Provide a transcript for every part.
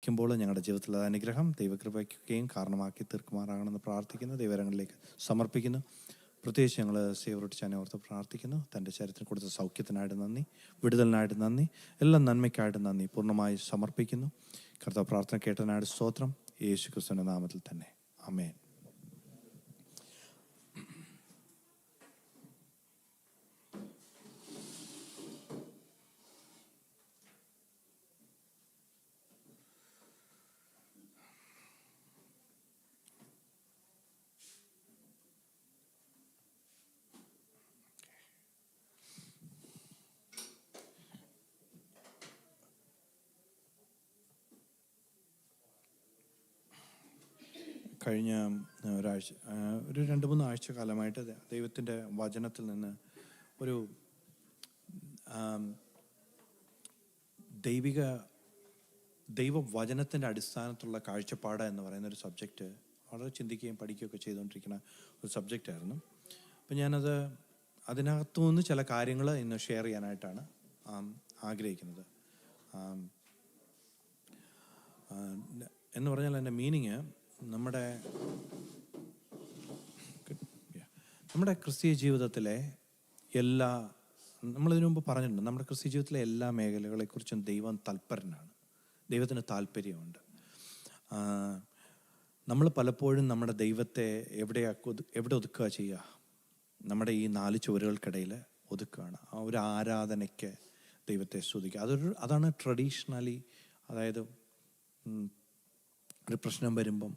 പ്രാർത്ഥിക്കുമ്പോൾ ഞങ്ങളുടെ ജീവിതത്തിലുള്ള അനുഗ്രഹം ദൈവകൃപയ്ക്കുകയും കാരണമാക്കി തീർക്കുമാറാകണമെന്ന് പ്രാർത്ഥിക്കുന്നു. ദൈവകരങ്ങളിലേക്ക് സമർപ്പിക്കുന്നു. പ്രത്യേകിച്ച് ഞങ്ങൾ സേവറോട്ട് ചാനെ ഓർത്ത് പ്രാർത്ഥിക്കുന്നു. തൻ്റെ ശരീരത്തിന് കൊടുത്ത സൗഖ്യത്തിനായിട്ട് നന്ദി, വിടുതലിനായിട്ട് നന്ദി, എല്ലാം നന്മയ്ക്കായിട്ട് നന്ദി പൂർണ്ണമായി സമർപ്പിക്കുന്നു. കർത്താവ് പ്രാർത്ഥന കേട്ടതിനായിട്ട് സ്തോത്രം. യേശു ക്രിസ്തുവിൻ്റെ നാമത്തിൽ തന്നെ ആമേൻ. കഴിഞ്ഞ ഒരു 2-3 ആഴ്ച കാലമായിട്ട് ദൈവത്തിൻ്റെ വചനത്തിൽ നിന്ന് ഒരു ദൈവവചനത്തിൻ്റെ അടിസ്ഥാനത്തിലുള്ള കാഴ്ചപ്പാട് എന്ന് പറയുന്ന ഒരു സബ്ജക്റ്റ് വളരെ ചിന്തിക്കുകയും പഠിക്കുകയൊക്കെ ചെയ്തുകൊണ്ടിരിക്കുന്ന ഒരു സബ്ജക്റ്റായിരുന്നു. അപ്പം ഞാനത് അതിനകത്തു നിന്ന് ചില കാര്യങ്ങൾ ഇന്ന് ഷെയർ ചെയ്യാനായിട്ടാണ് ആഗ്രഹിക്കുന്നത്. എന്ന് പറഞ്ഞാൽ എൻ്റെ മീനിങ് നമ്മുടെ ക്രിസ്തീയ ജീവിതത്തിലെ നമ്മളിതിനു മുമ്പ് പറഞ്ഞിട്ടുണ്ട്, നമ്മുടെ ക്രിസ്തീയ ജീവിതത്തിലെ എല്ലാ മേഖലകളെക്കുറിച്ചും ദൈവം തൽപരനാണ്, ദൈവത്തിന് താല്പര്യമുണ്ട്. നമ്മൾ പലപ്പോഴും നമ്മുടെ ദൈവത്തെ എവിടെ ഒതുക്കുക ചെയ്യുക? നമ്മുടെ ഈ 4 ചുവരുകൾക്കിടയിൽ ഒതുക്കുകയാണ്. ആ ഒരു ആരാധനയ്ക്ക് ദൈവത്തെ സ്തുതിക്കുക. അതാണ് ട്രഡീഷണലി. അതായത് ഒരു പ്രശ്നം വരുമ്പം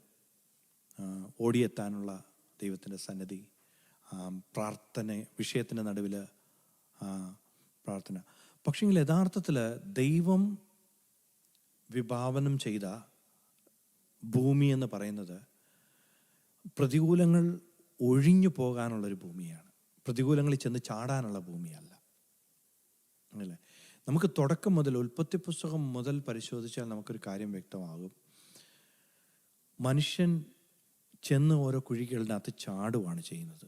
ഓടിയെത്താനുള്ള ദൈവത്തിൻ്റെ സന്നിധി, വിഷയത്തിൻ്റെ നടുവിൽ പ്രാർത്ഥന. പക്ഷെങ്കിൽ യഥാർത്ഥത്തിൽ ദൈവം വിഭാവനം ചെയ്ത ഭൂമി എന്ന് പറയുന്നത് പ്രതികൂലങ്ങൾ ഒഴിഞ്ഞു പോകാനുള്ളൊരു ഭൂമിയാണ്, പ്രതികൂലങ്ങളിൽ ചെന്ന് ചാടാനുള്ള ഭൂമിയല്ല. അല്ലേ? നമുക്ക് തുടക്കം മുതൽ, ഉൽപ്പത്തി പുസ്തകം മുതൽ പരിശോധിച്ചാൽ നമുക്കൊരു കാര്യം വ്യക്തമാകും. മനുഷ്യൻ ചെന്ന് ഓരോ കുഴികളിനകത്ത് ചാടുവാണ് ചെയ്യുന്നത്,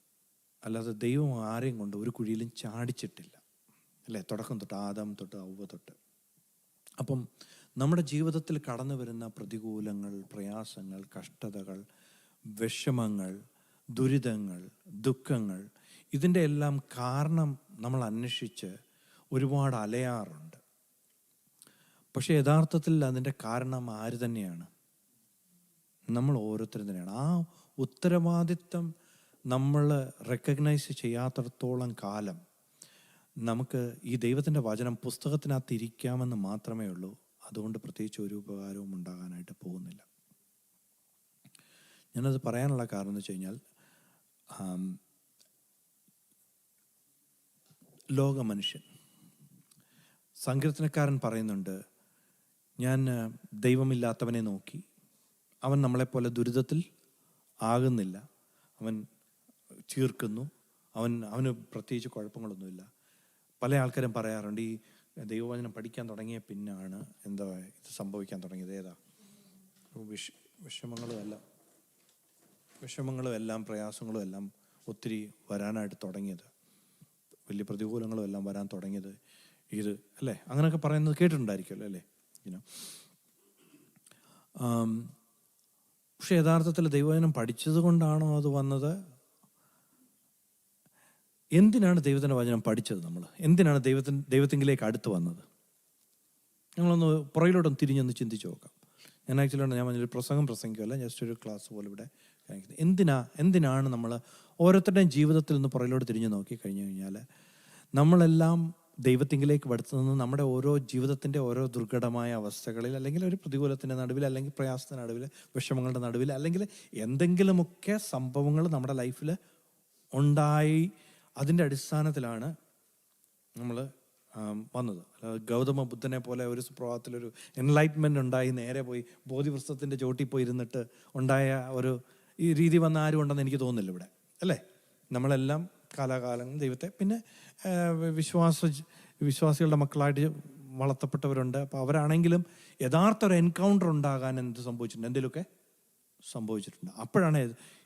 അല്ലാതെ ദൈവം ആരെയും കൊണ്ട് ഒരു കുഴിയിലും ചാടിച്ചിട്ടില്ല. അല്ലേ? തുടക്കം തൊട്ട്, ആദം തൊട്ട് ഔവ തൊട്ട്. അപ്പം നമ്മുടെ ജീവിതത്തിൽ കടന്നു വരുന്ന പ്രതികൂലങ്ങൾ, പ്രയാസങ്ങൾ, കഷ്ടതകൾ, വിഷമങ്ങൾ, ദുരിതങ്ങൾ, ദുഃഖങ്ങൾ, ഇതിൻ്റെ എല്ലാം കാരണം നമ്മൾ അന്വേഷിച്ച് ഒരുപാട് അലയാറുണ്ട്. പക്ഷെ യഥാർത്ഥത്തിൽ അതിൻ്റെ കാരണം ആര് തന്നെയാണ്? നമ്മൾ ഓരോരുത്തരും തന്നെയാണ്. ആ ഉത്തരവാദിത്വം നമ്മൾ റെക്കഗ്നൈസ് ചെയ്യാത്തിടത്തോളം കാലം നമുക്ക് ഈ ദൈവത്തിൻ്റെ വചനം പുസ്തകത്തിനകത്ത് ഇരിക്കാമെന്ന് മാത്രമേ ഉള്ളൂ. അതുകൊണ്ട് പ്രത്യേകിച്ച് ഒരു ഉപകാരവും ഉണ്ടാകാനായിട്ട് പോകുന്നില്ല. ഞാനത് പറയാനുള്ള കാരണം എന്ന് വെച്ച് കഴിഞ്ഞാൽ, ലോക മനുഷ്യൻ, സങ്കീർത്തനക്കാരൻ പറയുന്നുണ്ട്, ഞാൻ ദൈവമില്ലാത്തവനെ നോക്കി, അവൻ നമ്മളെപ്പോലെ ദുരിതത്തിൽ ആകുന്നില്ല, അവൻ ചീർക്കുന്നു, അവന് പ്രത്യേകിച്ച് കുഴപ്പങ്ങളൊന്നുമില്ല. പല ആൾക്കാരും പറയാറുണ്ട്, ഈ ദൈവവചനം പഠിക്കാൻ തുടങ്ങിയ പിന്നാണ് ഇത് സംഭവിക്കാൻ തുടങ്ങിയത്. ഏതാ? വിഷമങ്ങളും എല്ലാം പ്രയാസങ്ങളും എല്ലാം ഒത്തിരി വരാനായിട്ട് തുടങ്ങിയത്, വലിയ പ്രതികൂലങ്ങളും എല്ലാം വരാൻ തുടങ്ങിയത് ഇത് അല്ലേ? അങ്ങനെയൊക്കെ പറയുന്നത് കേട്ടിട്ടുണ്ടായിരിക്കുമല്ലോ അല്ലേ? പക്ഷെ യഥാർത്ഥത്തിൽ ദൈവവചനം പഠിച്ചത് കൊണ്ടാണോ അത് വന്നത്? എന്തിനാണ് ദൈവത്തിൻ്റെ വചനം പഠിച്ചത്? നമ്മൾ എന്തിനാണ് ദൈവത്തിങ്കിലേക്ക് അടുത്ത് വന്നത്? ഞങ്ങളൊന്ന് പുറകിലോട്ടൊന്ന് തിരിഞ്ഞൊന്ന് ചിന്തിച്ച് നോക്കാം. ഞാൻ പറഞ്ഞൊരു പ്രസംഗിക്കുമല്ല, ജസ്റ്റ് ഒരു ക്ലാസ് പോലെ ഇവിടെ കാണിക്കുന്നത്. എന്തിനാണ് നമ്മൾ ഓരോരുത്തരുടെയും ജീവിതത്തിൽ നിന്ന് പുറകിലോട്ട് തിരിഞ്ഞു നോക്കി കഴിഞ്ഞു കഴിഞ്ഞാൽ, നമ്മളെല്ലാം ദൈവത്തിങ്കിലേക്ക് അടുത്തുനിന്ന് നമ്മുടെ ഓരോ ജീവിതത്തിൻ്റെ ഓരോ ദുർഘടമായ അവസ്ഥകളിൽ, അല്ലെങ്കിൽ ഒരു പ്രതികൂലത്തിൻ്റെ നടുവിൽ, അല്ലെങ്കിൽ പ്രയാസത്തിൻ്റെ നടുവിൽ, വിഷമങ്ങളുടെ നടുവിൽ, അല്ലെങ്കിൽ എന്തെങ്കിലുമൊക്കെ സംഭവങ്ങൾ നമ്മുടെ ലൈഫിൽ ഉണ്ടായി, അതിൻ്റെ അടിസ്ഥാനത്തിലാണ് നമ്മൾ വന്നത്. ഗൗതമ ബുദ്ധനെ പോലെ ഒരു പ്രഭാതത്തിലൊരു എൻലൈറ്റ്മെൻറ്റ് ഉണ്ടായി നേരെ പോയി ബോധിവൃക്ഷത്തിൻ്റെ ചോട്ടിൽ പോയി ഇരുന്നിട്ട് ഉണ്ടായ ഒരു ഈ രീതി വന്ന ആരും ഉണ്ടെന്ന് എനിക്ക് തോന്നുന്നില്ല ഇവിടെ, അല്ലേ? നമ്മളെല്ലാം കാലാകാലങ്ങൾ ദൈവത്തെ, പിന്നെ വിശ്വാസികളുടെ മക്കളായിട്ട് വളർത്തപ്പെട്ടവരുണ്ട്. അപ്പോൾ അവരാണെങ്കിലും യഥാർത്ഥ ഒരു എൻകൗണ്ടർ ഉണ്ടാകാൻ സംഭവിച്ചിട്ടുണ്ട്, എന്തെങ്കിലുമൊക്കെ സംഭവിച്ചിട്ടുണ്ട്. അപ്പോഴാണ്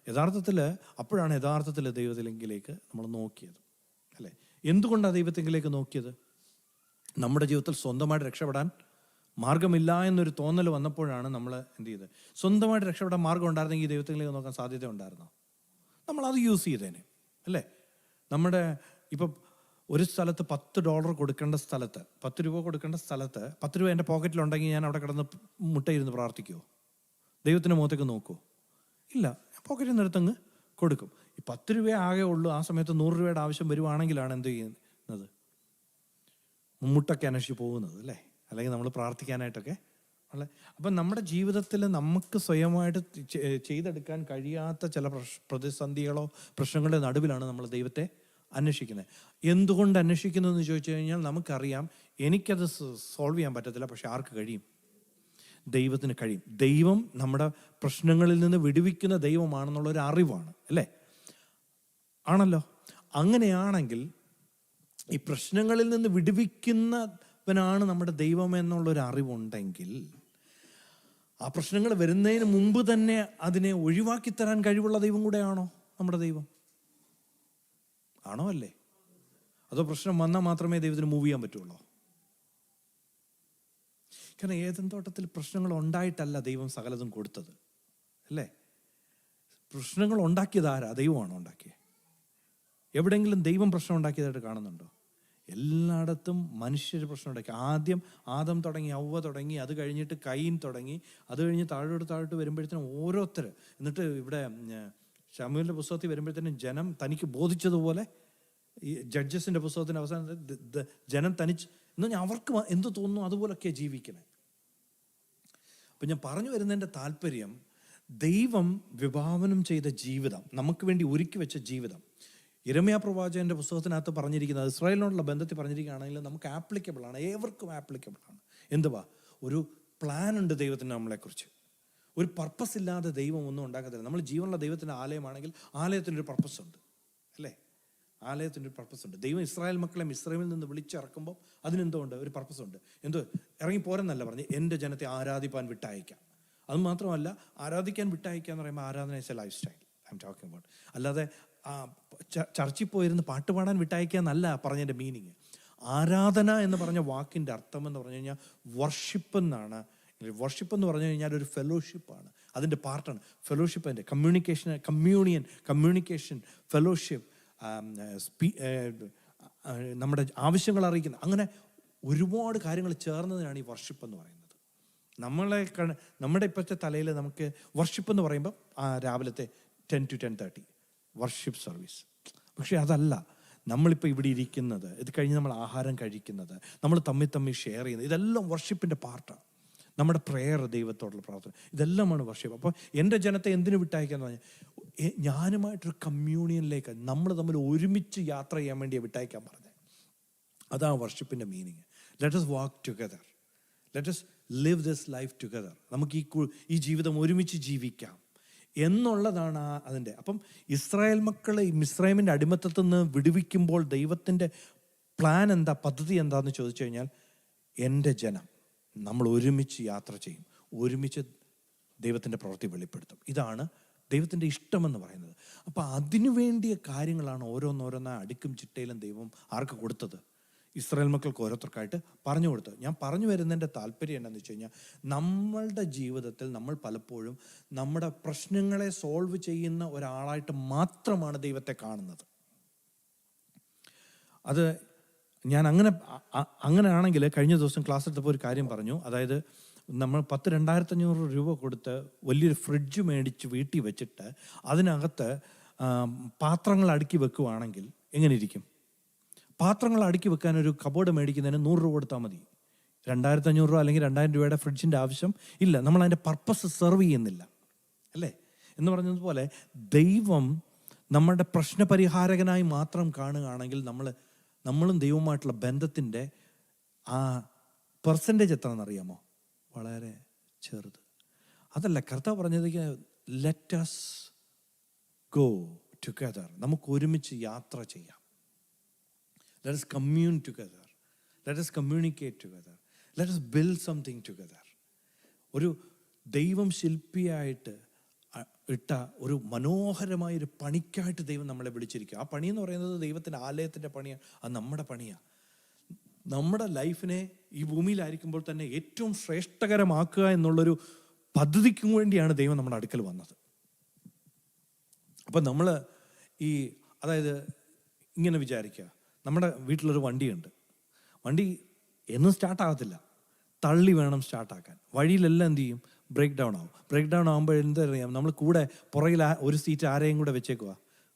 യഥാർത്ഥത്തിൽ ദൈവത്തിലേക്ക് നമ്മൾ നോക്കിയത്, അല്ലേ? എന്തുകൊണ്ടാണ് ദൈവത്തിലേക്ക് നോക്കിയത്? നമ്മുടെ ജീവിതത്തിൽ സ്വന്തമായിട്ട് രക്ഷപ്പെടാൻ മാർഗമില്ല എന്നൊരു തോന്നൽ വന്നപ്പോഴാണ് നമ്മൾ എന്ത് ചെയ്തത്? സ്വന്തമായിട്ട് രക്ഷപ്പെടാൻ മാർഗം ഉണ്ടായിരുന്നെങ്കിൽ ദൈവത്തിലേക്ക് നോക്കാൻ സാധ്യത ഉണ്ടായിരുന്നോ? നമ്മളത് യൂസ് ചെയ്തേനെ അല്ലേ? നമ്മുടെ ഇപ്പം ഒരു സ്ഥലത്ത് $10 കൊടുക്കേണ്ട സ്ഥലത്ത്, 10 രൂപ കൊടുക്കേണ്ട സ്ഥലത്ത് 10 രൂപ എൻ്റെ പോക്കറ്റിലുണ്ടെങ്കിൽ ഞാൻ അവിടെ കിടന്ന് മുട്ടയിരുന്ന് പ്രാർത്ഥിക്കുമോ? ദൈവത്തിൻ്റെ മുഖത്തേക്ക് നോക്കുമോ? ഇല്ല, പോക്കറ്റിൽ നിന്ന് എടുത്തങ്ങ് കൊടുക്കും. ഈ 10 രൂപ ആകെ ഉള്ളൂ. ആ സമയത്ത് 100 രൂപയുടെ ആവശ്യം വരുവാണെങ്കിലാണ് എന്ത് ചെയ്യുന്നത്? മുട്ടൊക്കെ അന്വേഷിച്ച് പോകുന്നത് അല്ലേ? അല്ലെങ്കിൽ നമ്മൾ പ്രാർത്ഥിക്കാനായിട്ടൊക്കെ അല്ലേ? അപ്പം നമ്മുടെ ജീവിതത്തിൽ നമുക്ക് സ്വയമായിട്ട് ചെയ്തെടുക്കാൻ കഴിയാത്ത ചില പ്രതിസന്ധികളോ പ്രശ്നങ്ങളുടെ നടുവിലാണ് നമ്മൾ ദൈവത്തെ അന്വേഷിക്കുന്നത്. എന്തുകൊണ്ട് അന്വേഷിക്കുന്നു എന്ന് ചോദിച്ചു കഴിഞ്ഞാൽ നമുക്കറിയാം എനിക്കത് സോൾവ് ചെയ്യാൻ പറ്റത്തില്ല. പക്ഷെ ആർക്ക് കഴിയും? ദൈവത്തിന് കഴിയും. ദൈവം നമ്മുടെ പ്രശ്നങ്ങളിൽ നിന്ന് വിടുവിക്കുന്ന ദൈവമാണെന്നുള്ളൊരു അറിവാണ് അല്ലേ? ആണല്ലോ. അങ്ങനെയാണെങ്കിൽ ഈ പ്രശ്നങ്ങളിൽ നിന്ന് വിടുവിക്കുന്നവനാണ് നമ്മുടെ ദൈവം എന്നുള്ളൊരു അറിവുണ്ടെങ്കിൽ ആ പ്രശ്നങ്ങൾ വരുന്നതിന് മുമ്പ് തന്നെ അതിനെ ഒഴിവാക്കി തരാൻ കഴിവുള്ള ദൈവം കൂടെയാണോ നമ്മുടെ ദൈവം? ആണോ അല്ലേ? അതോ പ്രശ്നം വന്നാൽ മാത്രമേ ദൈവത്തിന് മൂവ് ചെയ്യാൻ പറ്റുള്ളൂ? കാരണം ഏദൻ തോട്ടത്തിൽ പ്രശ്നങ്ങൾ ഉണ്ടായിട്ടല്ല ദൈവം സകലതും കൊടുത്തത് അല്ലേ? പ്രശ്നങ്ങൾ ഉണ്ടാക്കിയത് ആരാ? ദൈവമാണോ ഉണ്ടാക്കിയത്? എവിടെയെങ്കിലും ദൈവം പ്രശ്നം ഉണ്ടാക്കിയതായിട്ട് കാണുന്നുണ്ടോ? എല്ലായിടത്തും മനുഷ്യർ പ്രശ്നം ഉണ്ടാക്കി. ആദ്യം ആദം തുടങ്ങി, ഹവ്വ തുടങ്ങി, അത് കഴിഞ്ഞിട്ട് കയീൻ തുടങ്ങി, അത് കഴിഞ്ഞ് താഴോട്ട് വരുമ്പോഴത്തേനും ഓരോരുത്തർ. എന്നിട്ട് ഇവിടെ ശമൂവേലിൻ്റെ പുസ്തകത്തിൽ വരുമ്പോഴത്തേനും ജനം തനിക്ക് ബോധിച്ചതുപോലെ, ഈ ജഡ്ജസിൻ്റെ പുസ്തകത്തിൻ്റെ അവസാനത്തിൽ ജനം തനിച്ച് എന്ന് പറഞ്ഞാൽ അവർക്ക് എന്ത് തോന്നുന്നു അതുപോലൊക്കെയാണ് ജീവിക്കണേ. അപ്പം ഞാൻ പറഞ്ഞു വരുന്നതിൻ്റെ താല്പര്യം, ദൈവം വിഭാവനം ചെയ്ത ജീവിതം, നമുക്ക് വേണ്ടി ഒരുക്കി വെച്ച ജീവിതം, യിരെമ്യാ പ്രവാചകന്റെ പുസ്തകത്തിനകത്ത് പറഞ്ഞിരിക്കുന്നത്, ഇസ്രായേലിനോടുള്ള ബന്ധത്തിൽ പറഞ്ഞിരിക്കുകയാണെങ്കിൽ നമുക്ക് ആപ്ലിക്കബിൾ ആണ്, ഏവർക്കും ആപ്ലിക്കബിൾ ആണ്. എന്തുവാ? ഒരു പ്ലാൻ ഉണ്ട് ദൈവത്തിന് നമ്മളെക്കുറിച്ച്. ഒരു പർപ്പസ് ഇല്ലാതെ ദൈവം ഒന്നും ഉണ്ടാക്കത്തില്ല. നമ്മൾ ജീവനുള്ള ദൈവത്തിൻ്റെ ആലയമാണെങ്കിൽ ആലയത്തിനൊരു പർപ്പസ് ഉണ്ട് അല്ലേ? ആലയത്തിൻ്റെ ഒരു പർപ്പസ് ഉണ്ട്. ദൈവം ഇസ്രായേൽ മക്കളെ മിസ്രൈമിൽ നിന്ന് വിളിച്ചിറക്കുമ്പോൾ അതിനെന്തോ ഉണ്ട്? ഒരു പർപ്പസ് ഉണ്ട്. എന്തോ ഇറങ്ങി പോരെന്നല്ല പറഞ്ഞ്, എൻ്റെ ജനത്തെ ആരാധിപ്പാൻ വിട്ടയക്കാം. അത് മാത്രമല്ല, ആരാധിക്കാൻ വിട്ടയക്കുക എന്ന് പറയുമ്പോൾ ആരാധന is A life style I am talking about. അല്ലാതെ ചർച്ചിൽ പോയിരുന്ന് പാട്ട് പാടാൻ വിട്ടയക്കുക എന്നല്ല പറഞ്ഞതിൻ്റെ മീനിങ്. ആരാധന എന്ന് പറഞ്ഞ വാക്കിൻ്റെ അർത്ഥം എന്ന് പറഞ്ഞു കഴിഞ്ഞാൽ വർഷിപ്പ് എന്നാണ്. വർഷിപ്പ് എന്ന് പറഞ്ഞു കഴിഞ്ഞാൽ ഒരു ഫെലോഷിപ്പാണ്, അതിൻ്റെ പാർട്ടാണ്. ഫെലോഷിപ്പ്, കമ്മ്യൂണിക്കേഷൻ, ഫെലോഷിപ്പ്, നമ്മുടെ ആവശ്യങ്ങൾ അറിയിക്കുന്ന, അങ്ങനെ ഒരുപാട് കാര്യങ്ങൾ ചേർന്നതിനാണ് ഈ വർഷിപ്പ് എന്ന് പറയുന്നത്. നമ്മുടെ ഇപ്പോഴത്തെ തലയിൽ നമുക്ക് വർഷിപ്പ് എന്ന് പറയുമ്പോൾ രാവിലത്തെ 10 to 10:30 വർഷിപ്പ് സർവീസ്. പക്ഷേ അതല്ല നമ്മളിപ്പോൾ ഇവിടെ ഇരിക്കുന്നത്. ഇത് കഴിഞ്ഞ് നമ്മൾ ആഹാരം കഴിക്കുന്നത്, നമ്മൾ തമ്മിൽ ഷെയർ ചെയ്യുന്നത്, ഇതെല്ലാം വർഷിപ്പിൻ്റെ പാർട്ടാണ്. നമ്മുടെ പ്രെയർ, ദൈവത്തോടുള്ള പ്രാർത്ഥന, ഇതെല്ലാമാണ് വർഷിപ്പ്. അപ്പോൾ എൻ്റെ ജനത്തെ എന്തിനു വിട്ടയക്കാന്ന് പറഞ്ഞാൽ, ഞാനുമായിട്ടൊരു കമ്മ്യൂണിയനിലേക്ക് നമ്മൾ തമ്മിൽ ഒരുമിച്ച് യാത്ര ചെയ്യാൻ വേണ്ടിയാണ് വിട്ടയക്കാൻ പറഞ്ഞത്. അതാണ് വർഷിപ്പിൻ്റെ meaning. Let us walk together, let us live this life together. നമുക്ക് ഈ ജീവിതം ഒരുമിച്ച് ജീവിക്കാം എന്നുള്ളതാണ് അതിൻ്റെ. അപ്പം ഇസ്രായേൽ മക്കളെ മിസ്രൈമിൻ്റെ അടിമത്തത്തിൽ നിന്ന് വിടുവിക്കുമ്പോൾ ദൈവത്തിൻ്റെ പ്ലാൻ എന്താ, പദ്ധതി എന്താണെന്ന് ചോദിച്ചു കഴിഞ്ഞാൽ, എൻ്റെ ജനം നമ്മൾ ഒരുമിച്ച് യാത്ര ചെയ്യും, ഒരുമിച്ച് ദൈവത്തിൻ്റെ പ്രവൃത്തി വെളിപ്പെടുത്തും. ഇതാണ് ദൈവത്തിൻ്റെ ഇഷ്ടമെന്ന് പറയുന്നത്. അപ്പം അതിനു വേണ്ടിയ കാര്യങ്ങളാണ് ഓരോന്നോരോന്നായി അടുക്കും ചിട്ടയിലും ദൈവം ആർക്ക് കൊടുത്തത്? ഇസ്രായേൽ മക്കൾക്ക് ഓരോരുത്തർക്കായിട്ട് പറഞ്ഞു കൊടുത്തത്. ഞാൻ പറഞ്ഞു വരുന്നതിൻ്റെ താല്പര്യം എന്താണെന്ന് വെച്ച് കഴിഞ്ഞാൽ, നമ്മളുടെ ജീവിതത്തിൽ നമ്മൾ പലപ്പോഴും നമ്മുടെ പ്രശ്നങ്ങളെ സോൾവ് ചെയ്യുന്ന ഒരാളായിട്ട് മാത്രമാണ് ദൈവത്തെ കാണുന്നത്. അത് ഞാൻ അങ്ങനെയാണെങ്കിൽ കഴിഞ്ഞ ദിവസം ക്ലാസ് എടുത്തപ്പോൾ ഒരു കാര്യം പറഞ്ഞു. അതായത് നമ്മൾ 2,500 രൂപ കൊടുത്ത് വലിയൊരു ഫ്രിഡ്ജ് മേടിച്ച് വീട്ടിൽ വെച്ചിട്ട് അതിനകത്ത് പാത്രങ്ങൾ അടുക്കി വെക്കുവാണെങ്കിൽ എങ്ങനെ ഇരിക്കും? പാത്രങ്ങൾ അടുക്കി വെക്കാൻ ഒരു കബോർഡ് മേടിക്കുന്നതിന് 100 രൂപ കൊടുത്താൽ മതി. 2,500 രൂപ അല്ലെങ്കിൽ 2,000 രൂപയുടെ ഫ്രിഡ്ജിൻ്റെ ആവശ്യം ഇല്ല. നമ്മൾ അതിൻ്റെ പർപ്പസ് സെർവ് ചെയ്യുന്നില്ല അല്ലേ? എന്ന് പറഞ്ഞതുപോലെ ദൈവം നമ്മുടെ പ്രശ്നപരിഹാരകനായി മാത്രം കാണുകയാണെങ്കിൽ നമ്മളും ദൈവവുമായിട്ടുള്ള ബന്ധത്തിൻ്റെ ആ പെർസെൻറ്റേജ് എത്രയെന്നറിയാമോ? വളരെ ചെറുത്. അതല്ല കർത്താവ് പറഞ്ഞത്, ലെറ്റ് us go together. നമുക്ക് ഒരുമിച്ച് യാത്ര ചെയ്യാം. Let us commune together. Let us communicate together. Let us build something together. ഒരു ദൈവം ശില്പിയായിട്ട് ഇട്ട ഒരു മനോഹരമായൊരു പണിക്കായിട്ട് ദൈവം നമ്മളെ വിളിച്ചിരിക്കുക. ആ പണി എന്ന് പറയുന്നത് ദൈവത്തിൻ്റെ ആലയത്തിൻ്റെ പണിയാണ്. അത് നമ്മുടെ പണിയാണ്. നമ്മുടെ ലൈഫിനെ ഈ ഭൂമിയിലായിരിക്കുമ്പോൾ തന്നെ ഏറ്റവും ശ്രേഷ്ഠകരമാക്കുക എന്നുള്ളൊരു പദ്ധതിക്കും വേണ്ടിയാണ് ദൈവം നമ്മുടെ അടുക്കൽ വന്നത്. അപ്പം നമ്മൾ അതായത് ഇങ്ങനെ വിചാരിക്കുക, നമ്മുടെ വീട്ടിലൊരു വണ്ടിയുണ്ട്. വണ്ടി എന്നും സ്റ്റാർട്ടാകത്തില്ല, തള്ളി വേണം സ്റ്റാർട്ടാക്കാൻ. വഴിയിലെല്ലാം എന്ത് ചെയ്യും? ബ്രേക്ക് ഡൗൺ ആവും. ബ്രേക്ക് ഡൗൺ ആകുമ്പോൾ എന്തറിയാം, നമ്മൾ കൂടെ പുറകിൽ ഒരു സീറ്റ് ആരെയും കൂടെ വെച്ചേക്കുക,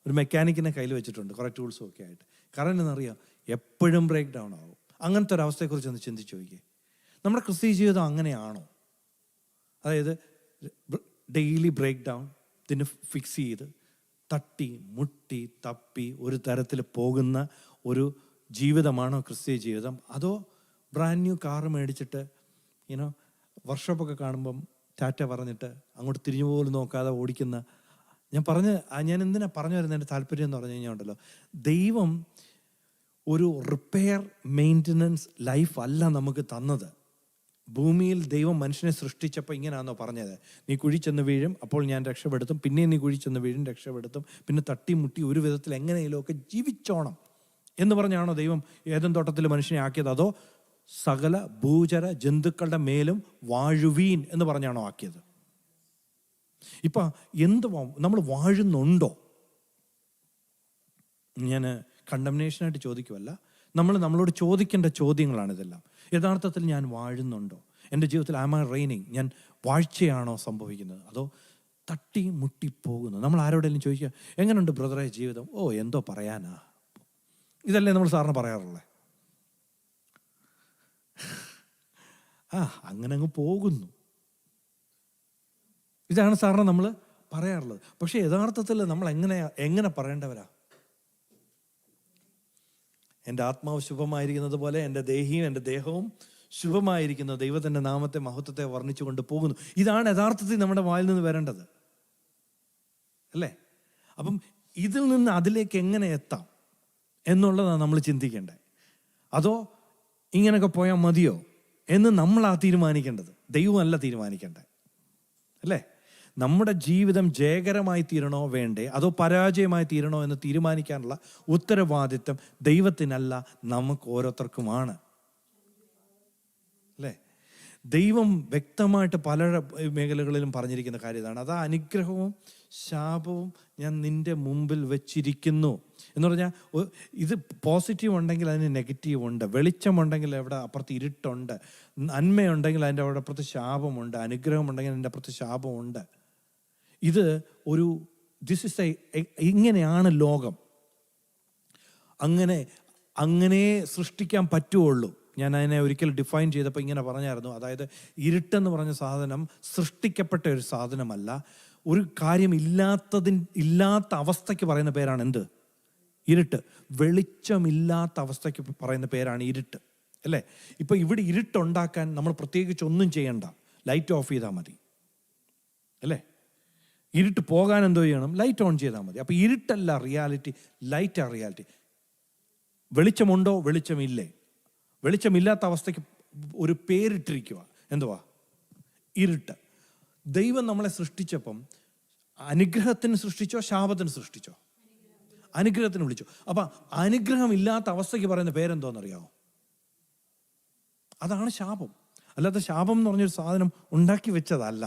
ഒരു മെക്കാനിക്കിനെ കയ്യിൽ വെച്ചിട്ടുണ്ട്, കുറേ ടൂൾസും ഒക്കെ ആയിട്ട്. കാരണം എന്നറിയാം, എപ്പോഴും ബ്രേക്ക് ഡൗൺ ആവും. അങ്ങനത്തെ ഒരു അവസ്ഥയെക്കുറിച്ച് ഒന്ന് ചിന്തിച്ച് നോക്കിയേ. നമ്മുടെ ക്രിസ്തീയ ജീവിതം അങ്ങനെയാണോ? അതായത് ഡെയിലി ബ്രേക്ക് ഡൗൺ, ഇതിന് ഫിക്സ് ചെയ്ത് തട്ടി മുട്ടി തപ്പി ഒരു തരത്തിൽ പോകുന്ന ഒരു ജീവിതമാണോ ക്രിസ്തീയ ജീവിതം? അതോ ബ്രാൻഡ് ന്യൂ കാറ് മേടിച്ചിട്ട് വർക്ക്ഷോപ്പൊക്കെ കാണുമ്പം ടാറ്റ പറഞ്ഞിട്ട് അങ്ങോട്ട് തിരിഞ്ഞു പോലും നോക്കാതെ ഓടിക്കുന്ന, ഞാൻ എന്തിനാ പറഞ്ഞു വരുന്നതിൻ്റെ താല്പര്യം എന്ന് പറഞ്ഞു കഴിഞ്ഞാൽ ഉണ്ടല്ലോ, ദൈവം ഒരു റിപ്പയർ മെയിൻ്റനൻസ് ലൈഫ് അല്ല നമുക്ക് തന്നത്. ഭൂമിയിൽ ദൈവം മനുഷ്യനെ സൃഷ്ടിച്ചപ്പോൾ ഇങ്ങനെയാണെന്നോ പറഞ്ഞത്, നീ കുഴി ചെന്ന് വീഴും, അപ്പോൾ ഞാൻ രക്ഷപ്പെടുത്തും, പിന്നെ നീ കുഴി ചെന്ന് വീഴും, രക്ഷപ്പെടുത്തും, പിന്നെ തട്ടിമുട്ടി ഒരു വിധത്തിൽ എങ്ങനെയെങ്കിലുമൊക്കെ ജീവിച്ചോണം എന്ന് പറഞ്ഞാണോ ദൈവം ഏദൻ തോട്ടത്തിൽ മനുഷ്യനെ ആക്കിയത്? അതോ സകല ഭൂചര ജന്തുക്കളുടെ മേലും വാഴുവീൻ എന്ന് പറഞ്ഞാണോ ആക്കിയത്? ഇപ്പം നമ്മൾ വാഴുന്നുണ്ടോ? ഞാൻ കണ്ടംനേഷനായിട്ട് ചോദിക്കുമല്ല, നമ്മളോട് ചോദിക്കേണ്ട ചോദ്യങ്ങളാണ് ഇതെല്ലാം. യഥാർത്ഥത്തിൽ ഞാൻ വാഴുന്നുണ്ടോ? എൻ്റെ ജീവിതത്തിൽ ആം ഐ റെയിനിങ്? ഞാൻ വാഴ്ചയാണോ സംഭവിക്കുന്നത്, അതോ തട്ടി മുട്ടിപ്പോകുന്നു? നമ്മൾ ആരോടെങ്കിലും ചോദിക്കുക, എങ്ങനെയുണ്ട് ബ്രദറെ ജീവിതം? ഓ, എന്തോ പറയാനാ. ഇതല്ലേ നമ്മൾ സാറിന് പറയാറുള്ളത്? അങ്ങനെ അങ്ങ് പോകുന്നു. ഇതാണ് സാറിന് നമ്മൾ പറയാറുള്ളത്. പക്ഷെ യഥാർത്ഥത്തിൽ നമ്മൾ എങ്ങനെ പറയേണ്ടവരാ? എൻ്റെ ആത്മാവ് ശുഭമായിരിക്കുന്നത് പോലെ എൻ്റെ ദേഹവും ശുഭമായിരിക്കുന്നത്, ദൈവത്തിൻ്റെ നാമത്തെ മഹത്വത്തെ വർണ്ണിച്ചു കൊണ്ട് പോകുന്നു. ഇതാണ് യഥാർത്ഥത്തിൽ നമ്മുടെ വായിൽ നിന്ന് വരേണ്ടത്, അല്ലേ? അപ്പം ഇതിൽ നിന്ന് അതിലേക്ക് എങ്ങനെ എത്താം എന്നുള്ളതാണ് നമ്മൾ ചിന്തിക്കേണ്ടത്. അതോ ഇങ്ങനെയൊക്കെ പോയാൽ മതിയോ എന്ന് നമ്മളാ തീരുമാനിക്കേണ്ടത്, ദൈവമല്ല തീരുമാനിക്കേണ്ടത്, അല്ലേ? നമ്മുടെ ജീവിതം ജയകരമായി തീരണോ വേണ്ടേ, അതോ പരാജയമായി തീരണോ എന്ന് തീരുമാനിക്കാനുള്ള ഉത്തരവാദിത്വം ദൈവത്തിനല്ല, നമുക്ക് ഓരോരുത്തർക്കുമാണ്, അല്ലേ? ദൈവം വ്യക്തമായിട്ട് പല മേഖലകളിലും പറഞ്ഞിരിക്കുന്ന കാര്യം ഇതാണ്. അത് അനുഗ്രഹവും ശാപവും ഞാൻ നിൻ്റെ മുമ്പിൽ വെച്ചിരിക്കുന്നു എന്ന് പറഞ്ഞാൽ, ഇത് പോസിറ്റീവ് ഉണ്ടെങ്കിൽ അതിന് നെഗറ്റീവ് ഉണ്ട്, വെളിച്ചമുണ്ടെങ്കിൽ അവിടെ അപ്പുറത്ത് ഇരുട്ടുണ്ട്, നന്മയുണ്ടെങ്കിൽ അതിൻ്റെ അവിടെ അപ്പുറത്ത് ശാപമുണ്ട്, അനുഗ്രഹം ഉണ്ടെങ്കിൽ അതിൻ്റെ അപ്പുറത്ത് ശാപമുണ്ട്. ഇത് ഇങ്ങനെയാണ് ലോകം. അങ്ങനെ സൃഷ്ടിക്കാൻ പറ്റുള്ളൂ. ഞാൻ അതിനെ ഒരിക്കൽ ഡിഫൈൻ ചെയ്തപ്പോൾ ഇങ്ങനെ പറഞ്ഞായിരുന്നു, അതായത് ഇരുട്ടെന്ന് പറഞ്ഞ സാധനം സൃഷ്ടിക്കപ്പെട്ട ഒരു സാധനമല്ല. ഒരു കാര്യം ഇല്ലാത്ത അവസ്ഥയ്ക്ക് പറയുന്ന പേരാണ് എന്ത്? ഇരുട്ട്. വെളിച്ചമില്ലാത്ത അവസ്ഥയ്ക്ക് പറയുന്ന പേരാണ് ഇരുട്ട്, അല്ലേ? ഇപ്പം ഇവിടെ ഇരുട്ടുണ്ടാക്കാൻ നമ്മൾ പ്രത്യേകിച്ച് ഒന്നും ചെയ്യണ്ട, ലൈറ്റ് ഓഫ് ചെയ്താൽ മതി, അല്ലേ? ഇരുട്ട് പോകാൻ എന്തോ ചെയ്യണം? ലൈറ്റ് ഓൺ ചെയ്താൽ മതി. അപ്പം ഇരുട്ടല്ല റിയാലിറ്റി, ലൈറ്റാ റിയാലിറ്റി. വെളിച്ചമുണ്ടോ? വെളിച്ചമില്ലേ? വെളിച്ചമില്ലാത്ത അവസ്ഥയ്ക്ക് ഒരു പേരിട്ടിരിക്കുക, എന്തുവാ? ഇരുട്ട്. ദൈവം നമ്മളെ സൃഷ്ടിച്ചപ്പം അനുഗ്രഹത്തിന് സൃഷ്ടിച്ചോ ശാപത്തിന് സൃഷ്ടിച്ചോ? അനുഗ്രഹത്തിന് വിളിച്ചു. അപ്പം അനുഗ്രഹമില്ലാത്ത അവസ്ഥയ്ക്ക് പറയുന്ന പേരെന്തോന്നറിയാമോ? അതാണ് ശാപം. അല്ലാതെ ശാപം എന്ന് പറഞ്ഞൊരു സാധനം ഉണ്ടാക്കി വെച്ചതല്ല.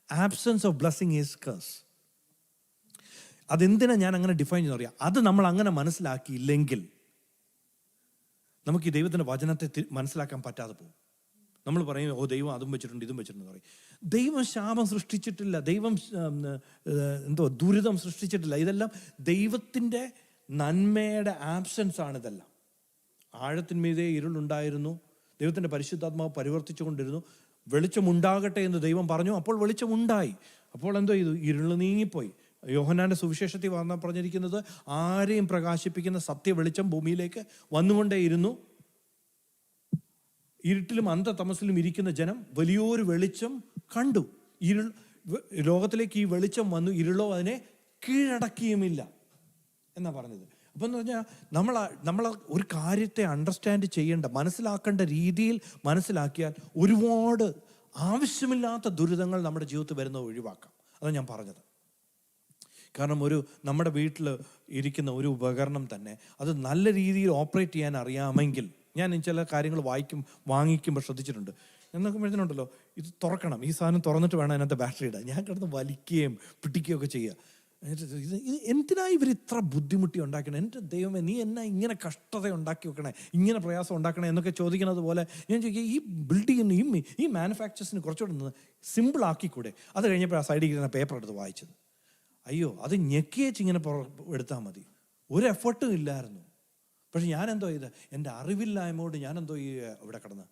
Absence of blessing is curse. അതെന്തിനാ ഞാൻ അങ്ങനെ ഡിഫൈൻ ചെയ്യുന്ന? അത് നമ്മൾ അങ്ങനെ മനസ്സിലാക്കിയില്ലെങ്കിൽ നമുക്ക് ഈ ദൈവത്തിൻ്റെ വചനത്തെ മനസ്സിലാക്കാൻ പറ്റാതെ പോകും. നമ്മൾ പറയും, ഓ ദൈവം അതും വെച്ചിട്ടുണ്ട് ഇതും വെച്ചിട്ടുണ്ട് പറയും. ദൈവം ശാപം സൃഷ്ടിച്ചിട്ടില്ല, ദൈവം ദുരിതം സൃഷ്ടിച്ചിട്ടില്ല. ഇതെല്ലാം ദൈവത്തിൻ്റെ നന്മയുടെ ആബ്സെൻസ് ആണ്. ഇതെല്ലാം ആഴത്തിന്മീതേ ഇരുളുണ്ടായിരുന്നു, ദൈവത്തിൻ്റെ പരിശുദ്ധാത്മാവ് പരിവർത്തിച്ചു കൊണ്ടിരുന്നു. വെളിച്ചമുണ്ടാകട്ടെ എന്ന് ദൈവം പറഞ്ഞു, അപ്പോൾ വെളിച്ചമുണ്ടായി. അപ്പോൾ എന്തോ ചെയ്തു? ഇരുള് നീങ്ങിപ്പോയി. യോഹന്നാന്റെ സുവിശേഷത്തിൽ പറഞ്ഞിരിക്കുന്നത്, ആരെയും പ്രകാശിപ്പിക്കുന്ന സത്യ വെളിച്ചം ഭൂമിയിലേക്ക് വന്നുകൊണ്ടേയിരുന്നു. ഇരുട്ടിലും അന്ധതമസിലും ഇരിക്കുന്ന ജനം വലിയൊരു വെളിച്ചം കണ്ടു. ലോകത്തിലേക്ക് ഈ വെളിച്ചം വന്നു, ഇരുളോ അതിനെ കീഴടക്കിയുമില്ല എന്നാ പറഞ്ഞത്. അപ്പം എന്ന് പറഞ്ഞാൽ നമ്മൾ ഒരു കാര്യത്തെ അണ്ടർസ്റ്റാൻഡ് ചെയ്യേണ്ട, മനസ്സിലാക്കേണ്ട രീതിയിൽ മനസ്സിലാക്കിയാൽ ഒരുപാട് ആവശ്യമില്ലാത്ത ദുരിതങ്ങൾ നമ്മുടെ ജീവിതത്തിൽ വരുന്നത് ഒഴിവാക്കാം. അതാണ് ഞാൻ പറഞ്ഞത്. കാരണം നമ്മുടെ വീട്ടിൽ ഇരിക്കുന്ന ഒരു ഉപകരണം തന്നെ അത് നല്ല രീതിയിൽ ഓപ്പറേറ്റ് ചെയ്യാൻ അറിയാമെങ്കിൽ, ഞാൻ ചില കാര്യങ്ങൾ വാങ്ങിക്കുമ്പോൾ ശ്രദ്ധിച്ചിട്ടുണ്ട്. ഞാൻ നോക്കുമ്പോഴത്തേനുണ്ടല്ലോ, ഇത് തുറക്കണം, ഈ സാധനം തുറന്നിട്ട് വേണം അതിനകത്ത് ബാറ്ററി ഇടാൻ. ഞാൻ കിടന്ന് വലിക്കുകയും പിടിക്കുകയൊക്കെ ചെയ്യുക. ഇത് എന്തിനാ ഇവർ ഇത്ര ബുദ്ധിമുട്ടി ഉണ്ടാക്കണേ? എൻ്റെ ദൈവമേ, നീ എന്നാ ഇങ്ങനെ കഷ്ടത ഉണ്ടാക്കി വെക്കണേ, ഇങ്ങനെ പ്രയാസം ഉണ്ടാക്കണേ എന്നൊക്കെ ചോദിക്കുന്നത് പോലെ ഞാൻ ചോദിക്കുക, ഈ ബിൽഡിങ്ങിന് ഈ മാനുഫാക്ചേഴ്സിന് കുറച്ചുകൂടെ സിമ്പിൾ ആക്കിക്കൂടെ? അത് കഴിഞ്ഞപ്പോൾ ആ സൈഡിൽ ഇരുന്ന പേപ്പർ എടുത്ത് വായിച്ചത്. അയ്യോ, അത് ഞെക്കിയേച്ച് ഇങ്ങനെ എടുത്താൽ മതി, ഒരു എഫർട്ടും ഇല്ലായിരുന്നു. പക്ഷെ ഞാനെന്തോ ചെയ്ത്, എൻ്റെ അറിവില്ലായ്മയോട് ഞാനെന്തോ ഈ ഇവിടെ കിടന്ന്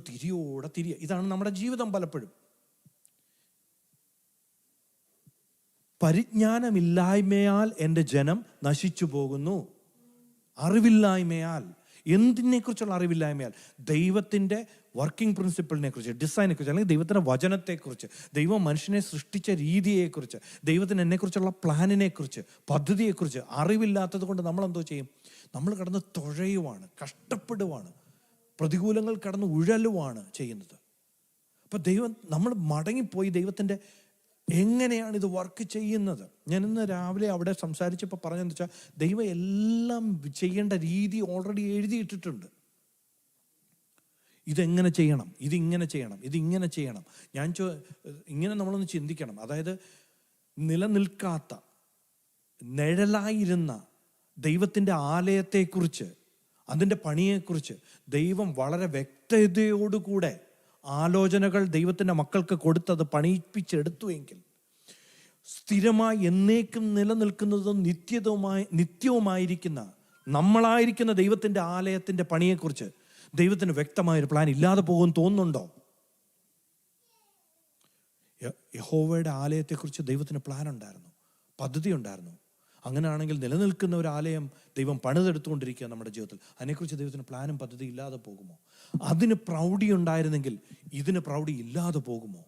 തിരിയ. ഇതാണ് നമ്മുടെ ജീവിതം പലപ്പോഴും. പരിജ്ഞാനമില്ലായ്മയാൽ എൻ്റെ ജനം നശിച്ചു പോകുന്നു. അറിവില്ലായ്മയാൽ. എന്തിനെക്കുറിച്ചുള്ള അറിവില്ലായ്മയാൽ? ദൈവത്തിൻ്റെ വർക്കിംഗ് പ്രിൻസിപ്പിളിനെ കുറിച്ച്, ഡിസൈനെ കുറിച്ച്, അല്ലെങ്കിൽ ദൈവത്തിൻ്റെ വചനത്തെക്കുറിച്ച്, ദൈവം മനുഷ്യനെ സൃഷ്ടിച്ച രീതിയെക്കുറിച്ച്, ദൈവത്തിന് എന്നെക്കുറിച്ചുള്ള പ്ലാനിനെക്കുറിച്ച്, പദ്ധതിയെക്കുറിച്ച് അറിവില്ലാത്തത് കൊണ്ട് നമ്മളെന്തോ ചെയ്യും? നമ്മൾ കിടന്ന് തുഴയുവാണ്, കഷ്ടപ്പെടുവാണ്, പ്രതികൂലങ്ങൾ കടന്ന് ഉഴലുവാണ് ചെയ്യുന്നത്. അപ്പം നമ്മൾ മടങ്ങിപ്പോയി ദൈവത്തിൻ്റെ എങ്ങനെയാണ് ഇത് വർക്ക് ചെയ്യുന്നത്. ഞാനിന്ന് രാവിലെ അവിടെ സംസാരിച്ചപ്പോൾ പറഞ്ഞതെന്ന് വെച്ചാൽ, ദൈവം എല്ലാം ചെയ്യേണ്ട രീതി ഓൾറെഡി എഴുതിയിട്ടിട്ടുണ്ട്. ഇതെങ്ങനെ ചെയ്യണം, ഇതിങ്ങനെ ചെയ്യണം, ഇതിങ്ങനെ ചെയ്യണം. ഇങ്ങനെ നമ്മളൊന്ന് ചിന്തിക്കണം. അതായത് നിലനിൽക്കാത്ത, നിഴലായിരുന്ന ദൈവത്തിൻ്റെ ആലയത്തെക്കുറിച്ച്, അതിൻ്റെ പണിയെക്കുറിച്ച് ദൈവം വളരെ വ്യക്തതയോടുകൂടെ ആലോചനകൾ ദൈവത്തിൻ്റെ മക്കൾക്ക് കൊടുത്തത് പണിയിപ്പിച്ചെടുത്തുവെങ്കിൽ, സ്ഥിരമായി എന്നേക്കും നിലനിൽക്കുന്നതും നിത്യവുമായിരിക്കുന്ന നമ്മളായിരിക്കുന്ന ദൈവത്തിൻ്റെ ആലയത്തിൻ്റെ പണിയെക്കുറിച്ച് ദൈവത്തിന് വ്യക്തമായൊരു പ്ലാൻ ഇല്ലാതെ പോകുമെന്ന് തോന്നുന്നുണ്ടോ? യഹോവയുടെ ആലയത്തെക്കുറിച്ച് ദൈവത്തിന് പ്ലാൻ ഉണ്ടായിരുന്നു, പദ്ധതി ഉണ്ടായിരുന്നു. അങ്ങനെയാണെങ്കിൽ നിലനിൽക്കുന്ന ഒരു ആലയം ദൈവം പണിതെടുത്തുകൊണ്ടിരിക്കുക നമ്മുടെ ജീവിതത്തിൽ. അതിനെക്കുറിച്ച് ദൈവത്തിന് പ്ലാനും പദ്ധതി ഇല്ലാതെ പോകുമോ? അതിന് പ്രൗഢി ഉണ്ടായിരുന്നെങ്കിൽ ഇതിന് പ്രൗഢി ഇല്ലാതെ പോകുമോ?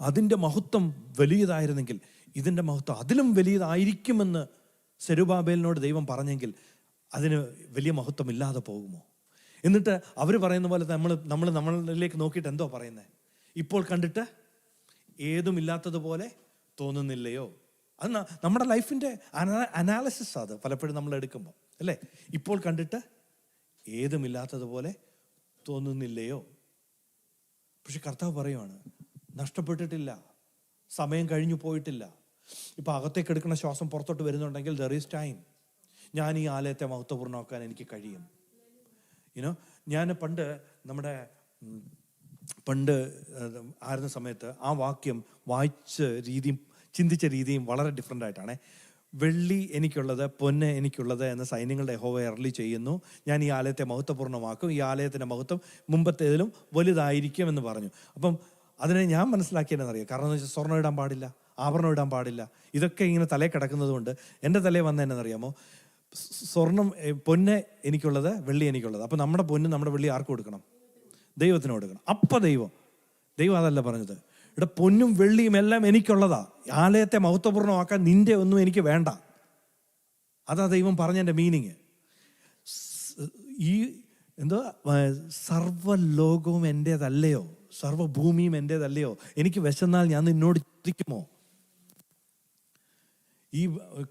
അതിൻ്റെ മഹത്വം വലിയതായിരുന്നെങ്കിൽ ഇതിൻ്റെ മഹത്വം അതിലും വലിയതായിരിക്കുമെന്ന് സെരുബാബേലിനോട് ദൈവം പറഞ്ഞെങ്കിൽ അതിന് വലിയ മഹത്വം ഇല്ലാതെ പോകുമോ? എന്നിട്ട് അവർ പറയുന്ന പോലെ നമ്മളിലേക്ക് നോക്കിയിട്ട് എന്തോ പറയുന്നത്? ഇപ്പോൾ കണ്ടിട്ട് ഏതുമില്ലാത്തതുപോലെ തോന്നുന്നില്ലയോ? അത് നമ്മുടെ ലൈഫിൻ്റെ അനാലിസിസ്. അത് പലപ്പോഴും നമ്മൾ എടുക്കുമ്പോൾ അല്ലേ, ഇപ്പോൾ കണ്ടിട്ട് ഏതുമില്ലാത്തതുപോലെ തോന്നുന്നില്ലയോ? പക്ഷെ കർത്താവ് പറയുവാണ്, നഷ്ടപ്പെട്ടിട്ടില്ല, സമയം കഴിഞ്ഞു പോയിട്ടില്ല. ഇപ്പം അകത്തേക്ക് എടുക്കുന്ന ശ്വാസം പുറത്തോട്ട് വരുന്നുണ്ടെങ്കിൽ there is time. ഞാൻ ഈ ആലയത്തെ മഹത്വപൂർണ്ണമാക്കാൻ എനിക്ക് കഴിയും. ഞാൻ പണ്ട് ആയിരുന്ന സമയത്ത് ആ വാക്യം വായിച്ച രീതിയും ചിന്തിച്ച രീതിയും വളരെ ഡിഫറെൻ്റ് ആയിട്ടാണ്. വെള്ളി എനിക്കുള്ളത്, പൊന്ന് എനിക്കുള്ളത് എന്ന് സൈന്യങ്ങളുടെ യഹോവ അരുളി ചെയ്യുന്നു. ഞാൻ ഈ ആലയത്തെ മഹത്വപൂർണ്ണമാക്കും, ഈ ആലയത്തിൻ്റെ മഹത്വം മുമ്പത്തേതിലും വലുതായിരിക്കും എന്ന് പറഞ്ഞു. അപ്പം അതിനെ ഞാൻ മനസ്സിലാക്കിയതെന്നറിയാം. കാരണം എന്ന് വെച്ചാൽ സ്വർണ്ണം ഇടാൻ പാടില്ല, ആഭരണം ഇടാൻ പാടില്ല. ഇതൊക്കെ ഇങ്ങനെ തലയിൽ കിടക്കുന്നത് കൊണ്ട് എൻ്റെ തലയിൽ വന്നതെന്നറിയാമോ? പൊന്ന് എനിക്കുള്ളത്, വെള്ളി എനിക്കുള്ളത്. അപ്പം നമ്മുടെ പൊന്ന് നമ്മുടെ വെള്ളി ആർക്ക് കൊടുക്കണം? ദൈവത്തിന് കൊടുക്കണം. അപ്പം ദൈവം അതല്ല പറഞ്ഞത്, ഇവിടെ പൊന്നും വെള്ളിയും എല്ലാം എനിക്കുള്ളതാ, ആലയത്തെ മഹത്വപൂർണ്ണമാക്കാൻ നിന്റെ ഒന്നും എനിക്ക് വേണ്ട. അതാ ദൈവം പറഞ്ഞതിൻ്റെ മീനിങ്. ഈ സർവ്വലോകവും എൻ്റേതല്ലയോ, സർവ്വഭൂമിയും എൻ്റേതല്ലയോ? എനിക്ക് വിശന്നാൽ ഞാൻ നിന്നോട് ചോദിക്കുമോ? ഈ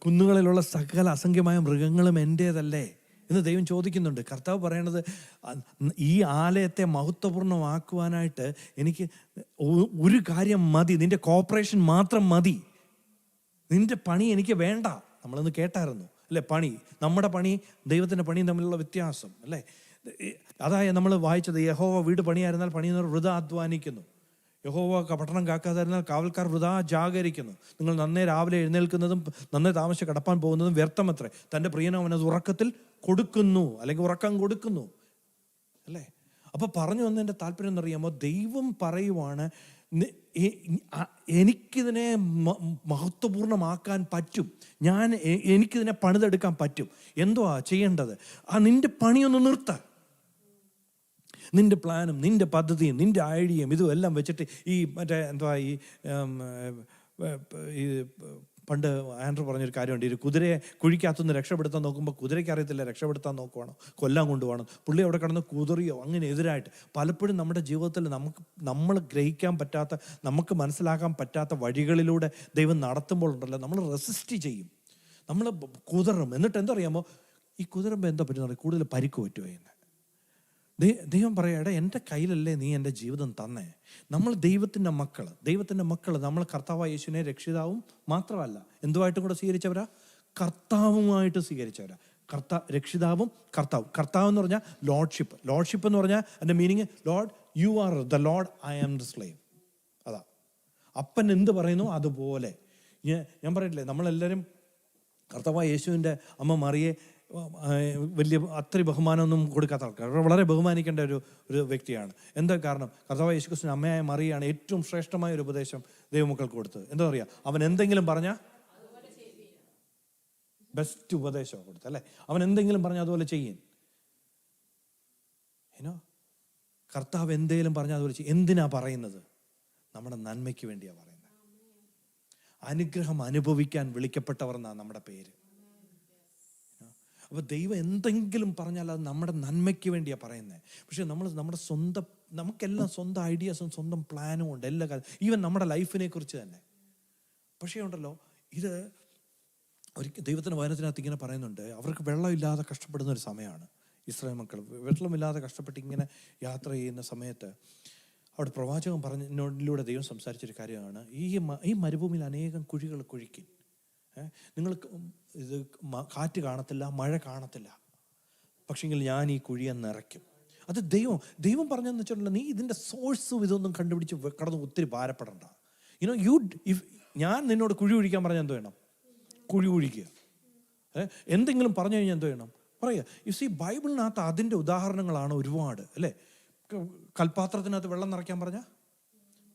കുന്നുകളിലുള്ള സകല അസംഖ്യമായ മൃഗങ്ങളും എൻ്റേതല്ലേ എന്ന് ദൈവം ചോദിക്കുന്നുണ്ട്. കർത്താവ് പറയണത്, ഈ ആലയത്തെ മഹത്വപൂർണ്ണമാക്കുവാനായിട്ട് എനിക്ക് ഒരു കാര്യം മതി, നിന്റെ കോപ്പറേഷൻ മാത്രം മതി, നിന്റെ പണി എനിക്ക് വേണ്ട. നമ്മളൊന്ന് കേട്ടായിരുന്നു അല്ലേ? പണി, നമ്മുടെ പണി ദൈവത്തിൻ്റെ പണിയും തമ്മിലുള്ള വ്യത്യാസം അല്ലേ? അതായത് നമ്മൾ വായിച്ചത്, യഹോവ വീട് പണിയായിരുന്നാൽ പണിയുന്നവർ വൃഥാ അധ്വാനിക്കുന്നു, യഹോവ പട്ടണം കാക്കാതിരുന്നാൽ കാവൽക്കാർ വൃഥാ ജാഗരിക്കുന്നു. നിങ്ങൾ നന്നേ രാവിലെ എഴുന്നേൽക്കുന്നതും നന്നേ താമസിച്ച് കിടപ്പാൻ പോകുന്നതും വ്യർത്ഥമത്രേ. തൻ്റെ പ്രിയനോ അവനത് ഉറക്കത്തിൽ കൊടുക്കുന്നു, അല്ലെങ്കിൽ ഉറക്കം കൊടുക്കുന്നു അല്ലേ? അപ്പൊ പറഞ്ഞു വന്നതിൻ്റെ താല്പര്യം എന്നറിയാമോ? ദൈവം പറയുവാണ്, എനിക്കിതിനെ മഹത്വപൂർണ്ണമാക്കാൻ പറ്റും, എനിക്കിതിനെ പണിതെടുക്കാൻ പറ്റും. എന്തുവാ ചെയ്യേണ്ടത്? നിന്റെ പണിയൊന്ന് നിർത്ത. നിന്റെ പ്ലാനും നിന്റെ പദ്ധതിയും നിന്റെ ഐഡിയയും ഇതും എല്ലാം വെച്ചിട്ട് ഈ പണ്ട് ആൻഡ്രു പറഞ്ഞൊരു കാര്യമുണ്ട്, ഈ കുതിരയെ കുഴിക്കകത്തുനിന്ന് രക്ഷപ്പെടുത്താൻ നോക്കുമ്പോൾ കുതിരയ്ക്ക് അറിയത്തില്ല രക്ഷപ്പെടുത്താൻ നോക്കുവാണോ കൊല്ലാൻ കൊണ്ടുപോകണം. പുള്ളി അവിടെ കിടന്ന് കുതിറിയോ അങ്ങനെ എതിരായിട്ട്. പലപ്പോഴും നമ്മുടെ ജീവിതത്തിൽ നമ്മൾ ഗ്രഹിക്കാൻ പറ്റാത്ത, നമുക്ക് മനസ്സിലാക്കാൻ പറ്റാത്ത വഴികളിലൂടെ ദൈവം നടത്തുമ്പോൾ ഉണ്ടല്ലോ, നമ്മൾ റെസിസ്റ്റ് ചെയ്യും, നമ്മൾ കുതിറും. എന്നിട്ട് എന്തറിയാമോ? ഈ കുതിരുമ്പോൾ എന്താ പറ്റുന്ന കൂടുതൽ പരിക്ക് പറ്റുമോ എന്ന് ദൈവം പറയാടെ, എൻ്റെ കയ്യിലല്ലേ നീ എൻ്റെ ജീവിതം തന്നേ. നമ്മൾ ദൈവത്തിൻ്റെ മക്കൾ നമ്മൾ കർത്താവായ യേശുവിനെ രക്ഷിതാവും മാത്രമല്ല എന്തുമായിട്ടും കൂടെ സ്വീകരിച്ചവരാ, കർത്താവുമായിട്ട് സ്വീകരിച്ചവരാ. രക്ഷിതാവും കർത്താവ് എന്ന് പറഞ്ഞാൽ ലോർഡ്ഷിപ്പ് എന്ന് പറഞ്ഞാൽ എൻ്റെ meaning lord, you are the lord, I am the slave. അതാ അപ്പൻ എന്ത് പറയുന്നു അതുപോലെ. ഞാൻ പറയില്ലേ, നമ്മളെല്ലാവരും കർത്താവായ യേശുവിൻ്റെ അമ്മ മറിയെ വലിയ അത്ര ബഹുമാനമൊന്നും കൊടുക്കാത്ത ആൾക്കാർ, വളരെ ബഹുമാനിക്കേണ്ട ഒരു വ്യക്തിയാണ്. എന്താ കാരണം? കർത്താവായ യേശു ക്രിസ്തുവിൻ്റെ അമ്മയായ മറിയാണ് ഏറ്റവും ശ്രേഷ്ഠമായ ഒരു ഉപദേശം ദൈവമക്കൾക്ക് കൊടുത്തത്. എന്താ പറയുക, അവൻ എന്തെങ്കിലും പറഞ്ഞാൽ ബെസ്റ്റ് ഉപദേശമാണ് കൊടുത്തത് അല്ലേ. അവൻ എന്തെങ്കിലും പറഞ്ഞാൽ അതുപോലെ ചെയ്യും. ഏനോ കർത്താവ് എന്തെങ്കിലും പറഞ്ഞാൽ അതുപോലെ ചെയ്യും. എന്തിനാ പറയുന്നത്? നമ്മുടെ നന്മയ്ക്ക് വേണ്ടിയാണ് പറയുന്നത്. അനുഗ്രഹം അനുഭവിക്കാൻ വിളിക്കപ്പെട്ടവർ എന്നാണ് നമ്മുടെ പേര്. അപ്പോൾ ദൈവം എന്തെങ്കിലും പറഞ്ഞാൽ അത് നമ്മുടെ നന്മയ്ക്ക് വേണ്ടിയാണ് പറയുന്നത്. പക്ഷെ നമുക്കെല്ലാം സ്വന്തം ഐഡിയാസും സ്വന്തം പ്ലാനും ഉണ്ട് എല്ലാ കാര്യം, ഈവൻ നമ്മുടെ ലൈഫിനെ കുറിച്ച് തന്നെ. പക്ഷേ ഉണ്ടല്ലോ, ഇത് ഒരിക്കൽ ദൈവത്തിൻ്റെ വചനത്തിനകത്ത് ഇങ്ങനെ പറയുന്നുണ്ട്, അവർക്ക് വെള്ളമില്ലാതെ കഷ്ടപ്പെടുന്ന ഒരു സമയമാണ്. ഇസ്രായേൽ മക്കൾ വെള്ളമില്ലാതെ കഷ്ടപ്പെട്ട് ഇങ്ങനെ യാത്ര ചെയ്യുന്ന സമയത്ത് അവിടെ പ്രവാചകൻ പറഞ്ഞതിലൂടെ ദൈവം സംസാരിച്ചൊരു കാര്യമാണ്, ഈ മരുഭൂമിയിൽ അനേകം കുഴികൾ കുഴിക്കും. നിങ്ങൾക്ക് ഇത് കാറ്റ് കാണത്തില്ല, മഴ കാണത്തില്ല, പക്ഷെങ്കിൽ ഞാൻ ഈ കുഴിയെ നിറയ്ക്കും. അത് ദൈവം പറഞ്ഞതെന്ന് വെച്ചിട്ടുണ്ടെങ്കിൽ, നീ ഇതിൻ്റെ സോഴ്സും ഇതൊന്നും കണ്ടുപിടിച്ച് കടന്ന് ഒത്തിരി ഭാരപ്പെടണ്ട. ഞാൻ നിന്നോട് കുഴി കുഴിക്കാൻ പറഞ്ഞാൽ എന്തോ വേണം? കുഴി കുഴിക്കുക. എന്തെങ്കിലും പറഞ്ഞു കഴിഞ്ഞാൽ എന്തോ വേണം? പറയുക. ബൈബിളിനകത്ത് അതിൻ്റെ ഉദാഹരണങ്ങളാണ് ഒരുപാട് അല്ലേ. കൽപ്പാത്രത്തിനകത്ത് വെള്ളം നിറയ്ക്കാൻ പറഞ്ഞാൽ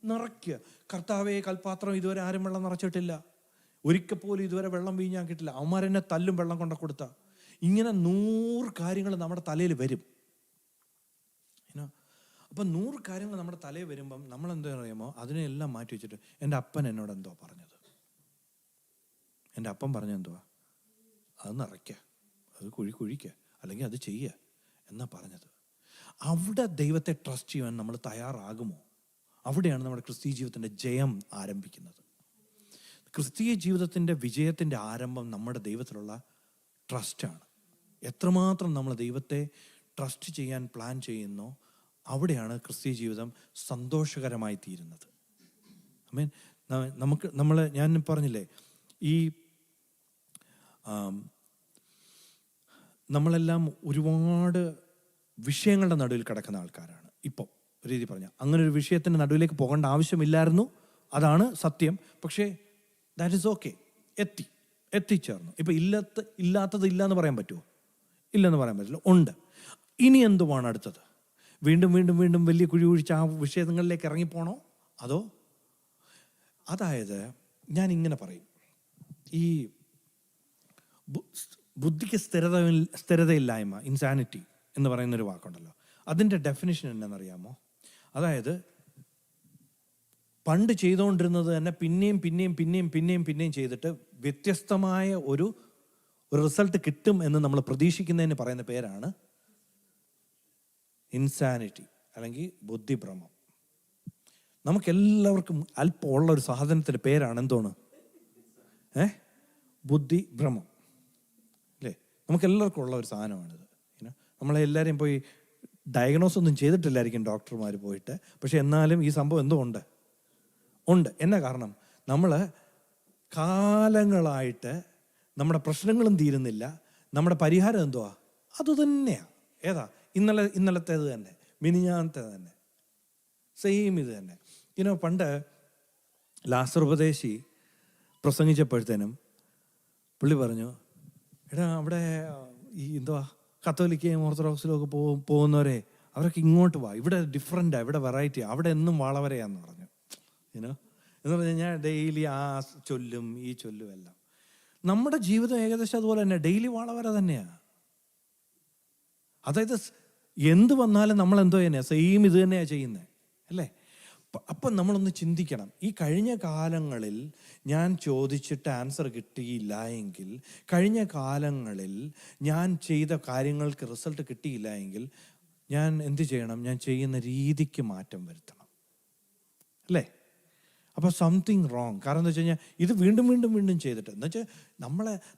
നിറയ്ക്കുക. കർത്താവേ, കൽപ്പാത്രം ഇതുവരെ ആരും വെള്ളം നിറച്ചിട്ടില്ല, ഒരിക്കൽ പോലും ഇതുവരെ വെള്ളം വീഞ്ഞാക്കിയിട്ടില്ല, അവന്മാരെന്നെ തല്ലും വെള്ളം കൊണ്ട കൊടുത്ത. ഇങ്ങനെ 100 കാര്യങ്ങൾ നമ്മുടെ തലയിൽ വരും. അപ്പം 100 കാര്യങ്ങൾ നമ്മുടെ തലയിൽ വരുമ്പം നമ്മൾ എന്താ പറയുമോ അതിനെല്ലാം മാറ്റി വെച്ചിട്ട്, എൻ്റെ അപ്പൻ എന്നോട് എന്തോ പറഞ്ഞത്, എൻ്റെ അപ്പൻ പറഞ്ഞെന്തുവാ, അത് നിറയ്ക്കുക, അത് കുഴിക്കുക, അല്ലെങ്കിൽ അത് ചെയ്യുക എന്നാ പറഞ്ഞത്. അവിടെ ദൈവത്തെ ട്രസ്റ്റ് ചെയ്യാൻ നമ്മൾ തയ്യാറാകുമോ? അവിടെയാണ് നമ്മുടെ ക്രിസ്തീയ ജീവിതത്തിൻ്റെ ജയം ആരംഭിക്കുന്നത്. ക്രിസ്തീയ ജീവിതത്തിൻ്റെ വിജയത്തിൻ്റെ ആരംഭം നമ്മുടെ ദൈവത്തിലുള്ള ട്രസ്റ്റാണ്. എത്രമാത്രം നമ്മൾ ദൈവത്തെ ട്രസ്റ്റ് ചെയ്യാൻ പ്ലാൻ ചെയ്യുന്നോ അവിടെയാണ് ക്രിസ്തീയ ജീവിതം സന്തോഷകരമായി തീരുന്നത്. ഞാൻ പറഞ്ഞില്ലേ, ഈ നമ്മളെല്ലാം ഒരുപാട് വിഷയങ്ങളുടെ നടുവിൽ കിടക്കുന്ന ആൾക്കാരാണ്. ഇപ്പോൾ ഒരു രീതി പറഞ്ഞാൽ അങ്ങനെ ഒരു വിഷയത്തിൻ്റെ നടുവിലേക്ക് പോകേണ്ട ആവശ്യമില്ലായിരുന്നു, അതാണ് സത്യം. പക്ഷേ ദാറ്റ് ഈസ് ഓക്കെ, എത്തിച്ചേർന്നു. ഇപ്പം ഇല്ലാത്തത് ഇല്ല എന്ന് പറയാൻ പറ്റുമോ? ഇല്ലെന്ന് പറയാൻ പറ്റില്ല, ഉണ്ട്. ഇനി എന്തുവാണ് അടുത്തത്? വീണ്ടും വീണ്ടും വീണ്ടും വലിയ കുഴി കുഴിച്ച് ആ വിഷയങ്ങളിലേക്ക് ഇറങ്ങിപ്പോണോ? അതോ അതായത് ഞാൻ ഇങ്ങനെ പറയും, ഈ ബുദ്ധിക്ക് സ്ഥിരതയില്ലായ്മ, ഇൻസാനിറ്റി എന്ന് പറയുന്നൊരു വാക്കുണ്ടല്ലോ, അതിൻ്റെ ഡെഫിനിഷൻ എന്നാണെന്നറിയാമോ? അതായത് പണ്ട് ചെയ്തുകൊണ്ടിരുന്നത് തന്നെ പിന്നെയും ചെയ്തിട്ട് വ്യത്യസ്തമായ ഒരു റിസൾട്ട് കിട്ടും എന്ന് നമ്മൾ പ്രതീക്ഷിക്കുന്നതിന് പറയുന്ന പേരാണ് ഇൻസാനിറ്റി, അല്ലെങ്കിൽ ബുദ്ധിഭ്രമം. നമുക്കെല്ലാവർക്കും അല്പം ഉള്ള ഒരു സാധനത്തിൻ്റെ പേരാണ് എന്തോന്ന്? ബുദ്ധിഭ്രമം അല്ലേ? നമുക്കെല്ലാവർക്കും ഉള്ള ഒരു സാധനമാണിത്. നമ്മളെല്ലാവരെയും പോയി ഡയഗ്നോസ് ഒന്നും ചെയ്തിട്ടില്ലായിരിക്കും ഡോക്ടർമാർ പോയിട്ട്, പക്ഷെ എന്നാലും ഈ സംഭവം എന്തോ ഉണ്ട്. എന്നാ കാരണം? നമ്മൾ കാലങ്ങളായിട്ട് നമ്മുടെ പ്രശ്നങ്ങളും തീരുന്നില്ല, നമ്മുടെ പരിഹാരം എന്തുവാ? അതുതന്നെയാണ്. ഏതാ? ഇന്നലത്തേത് തന്നെ, മിനിഞ്ഞാന്നത്തേത് തന്നെ, സെയിം ഇത് തന്നെ. പണ്ട് ലാസർ ഉപദേശി പ്രസംഗിച്ചപ്പോഴത്തേനും പുള്ളി പറഞ്ഞു, എടാ അവിടെ ഈ കത്തോലിക്കയും ഓർത്തഡോക്സിലും ഒക്കെ പോകുന്നവരെ അവരൊക്കെ ഇങ്ങോട്ട് വാ, ഇവിടെ ഡിഫറെൻ്റാണ്, ഇവിടെ വെറൈറ്റിയാണ്, അവിടെ എന്നും വാളവരെയാന്ന് പറഞ്ഞു. എന്ന് പറഞ്ഞു കഴിഞ്ഞാൽ ഡെയിലി ആ ചൊല്ലും ഈ ചൊല്ലും എല്ലാം. നമ്മുടെ ജീവിതം ഏകദേശം അതുപോലെ തന്നെ, ഡെയിലി വാളവര തന്നെയാണ്. അതായത് എന്ത് വന്നാലും നമ്മൾ എന്തോ തന്നെയാണ്, സെയിം ഇത് തന്നെയാണ് ചെയ്യുന്നത് അല്ലേ? അപ്പം നമ്മളൊന്ന് ചിന്തിക്കണം, ഈ കഴിഞ്ഞ കാലങ്ങളിൽ ഞാൻ ചോദിച്ചിട്ട് ആൻസർ കിട്ടിയില്ല എങ്കിൽ, കഴിഞ്ഞ കാലങ്ങളിൽ ഞാൻ ചെയ്ത കാര്യങ്ങൾക്ക് റിസൾട്ട് കിട്ടിയില്ല എങ്കിൽ ഞാൻ എന്ത് ചെയ്യണം? ഞാൻ ചെയ്യുന്ന രീതിക്ക് മാറ്റം വരുത്തണം അല്ലേ? അപ്പോൾ സംതിങ് റോങ്. കാരണം എന്താ വെച്ച് കഴിഞ്ഞാൽ ഇത് വീണ്ടും വീണ്ടും വീണ്ടും ചെയ്തിട്ട് എന്ന് വെച്ചാൽ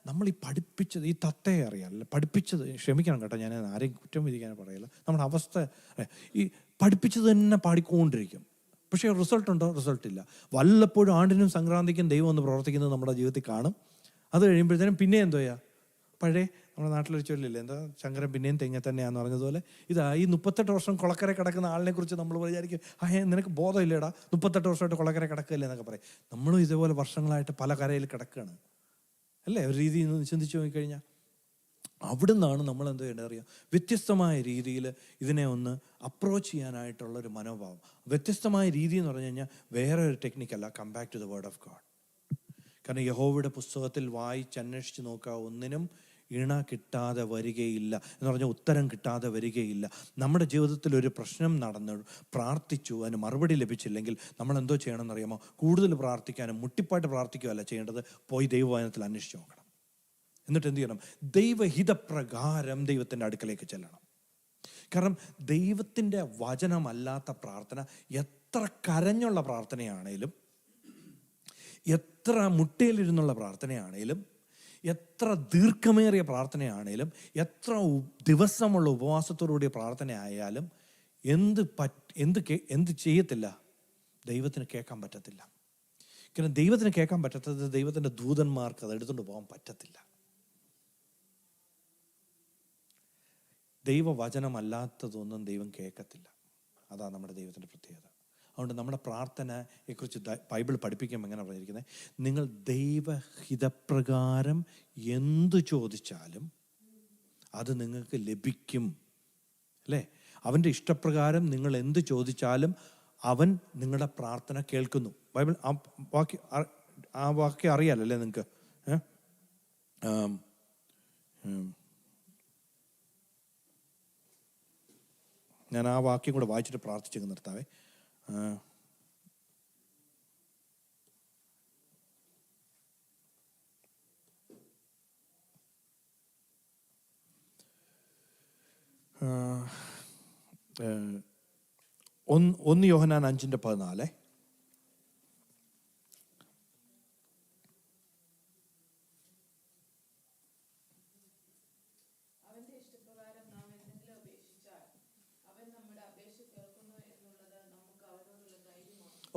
നമ്മൾ ഈ പഠിപ്പിച്ചത്, ഈ തത്തയെ അറിയാമല്ലോ പഠിപ്പിച്ചത്, ക്ഷമിക്കണം കേട്ടോ, ഞാൻ ആരെയും കുറ്റം വിധിക്കാൻ പറയില്ല, നമ്മുടെ അവസ്ഥ ഈ പഠിപ്പിച്ചത് തന്നെ പാടിക്കൊണ്ടിരിക്കും. പക്ഷേ റിസൾട്ട് ഉണ്ടോ? റിസൾട്ട് ഇല്ല. വല്ലപ്പോഴും ആണ്ടിനും സംക്രാന്തിക്കും ദൈവം ഒന്ന് പ്രവർത്തിക്കുന്നത് നമ്മുടെ ജീവിതത്തിൽ കാണും. അത് കഴിയുമ്പോഴത്തേനും പിന്നെ എന്തോ ചെയ്യാ, പഴയ നമ്മുടെ നാട്ടിലൊരു ചൊല്ലില്ലേ, എന്താ ശങ്കരൻ പിന്നെയും തെങ്ങ തന്നെയാന്ന് പറഞ്ഞതുപോലെ ഇതാ ഈ 38 വർഷം കുളക്കര കിടക്കുന്ന ആളിനെ കുറിച്ച് നമ്മൾ വിചാരിക്കും, നിനക്ക് ബോധമില്ലേടാ, 38 വർഷമായിട്ട് കുളക്കര കിടക്കില്ലേ എന്നൊക്കെ പറയും. നമ്മളും ഇതേപോലെ വർഷങ്ങളായിട്ട് പല കരയിൽ കിടക്കുകയാണ് അല്ലേ, ഒരു രീതിയിൽ നിന്ന് ചിന്തിച്ച് നോക്കിക്കഴിഞ്ഞാൽ. അവിടെ നിന്നാണ് നമ്മൾ എന്ത് ചെയ്യേണ്ടത് അറിയാം, വ്യത്യസ്തമായ രീതിയിൽ ഇതിനെ ഒന്ന് അപ്രോച്ച് ചെയ്യാനായിട്ടുള്ളൊരു മനോഭാവം. വ്യത്യസ്തമായ രീതി എന്ന് പറഞ്ഞു കഴിഞ്ഞാൽ വേറെ ഒരു ടെക്നിക്കല്ല, come back to the word of God. കാരണം യഹോവയുടെ പുസ്തകത്തിൽ വായിച്ചന്വേഷിച്ച് നോക്കുക, ഒന്നിനും ഇണ കിട്ടാതെ വരികയില്ല എന്ന് പറഞ്ഞാൽ ഉത്തരം കിട്ടാതെ വരികയില്ല. നമ്മുടെ ജീവിതത്തിൽ ഒരു പ്രശ്നം നടന്നു, പ്രാർത്ഥിച്ചു, അതിന് മറുപടി ലഭിച്ചില്ലെങ്കിൽ നമ്മൾ എന്തോ ചെയ്യണമെന്ന് അറിയാമോ? കൂടുതൽ പ്രാർത്ഥിക്കാനും മുട്ടിപ്പായിട്ട് പ്രാർത്ഥിക്കുകയല്ല ചെയ്യേണ്ടത്, പോയി ദൈവവചനത്തിൽ അന്വേഷിച്ച് നോക്കണം. എന്നിട്ട് എന്ത് ചെയ്യണം? ദൈവഹിതപ്രകാരം ദൈവത്തിൻ്റെ അടുക്കലേക്ക് ചെല്ലണം. കാരണം ദൈവത്തിൻ്റെ വചനമല്ലാത്ത പ്രാർത്ഥന എത്ര കരഞ്ഞുള്ള പ്രാർത്ഥനയാണേലും, എത്ര മുട്ടയിലിരുന്നുള്ള പ്രാർത്ഥനയാണേലും, എത്ര ദീർഘമേറിയ പ്രാർത്ഥനയാണേലും, എത്ര ദിവസമുള്ള ഉപവാസത്തോടുകൂടിയ പ്രാർത്ഥന ആയാലും എന്ത് ചെയ്യത്തില്ല? ദൈവത്തിന് കേൾക്കാൻ പറ്റത്തില്ല. കാരണം ദൈവത്തിന് കേൾക്കാൻ പറ്റാത്തത് ദൈവത്തിൻ്റെ ദൂതന്മാർക്ക് അത് എടുത്തുകൊണ്ട് പോകാൻ പറ്റത്തില്ല. ദൈവവചനമല്ലാത്തതൊന്നും ദൈവം കേൾക്കത്തില്ല. അതാണ് നമ്മുടെ ദൈവത്തിൻ്റെ പ്രത്യേകത. അതുകൊണ്ട് നമ്മുടെ പ്രാർത്ഥനയെക്കുറിച്ച് ബൈബിൾ പഠിപ്പിക്കുമ്പോൾ എങ്ങനെ പറഞ്ഞിരിക്കുന്നത്? നിങ്ങൾ ദൈവഹിതപ്രകാരം എന്തു ചോദിച്ചാലും അത് നിങ്ങൾക്ക് ലഭിക്കും, അല്ലേ? അവൻ്റെ ഇഷ്ടപ്രകാരം നിങ്ങൾ എന്ത് ചോദിച്ചാലും അവൻ നിങ്ങളുടെ പ്രാർത്ഥന കേൾക്കുന്നു. ബൈബിൾ ആ വാക്യം അറിയാലല്ലേ നിങ്ങൾക്ക്? ഞാൻ ആ വാക്യം കൂടെ വായിച്ചിട്ട് പ്രാർത്ഥിച്ചങ്ങ് നിർത്താവേ. ഒന്ന് യോഹന്നാൻ 5:14.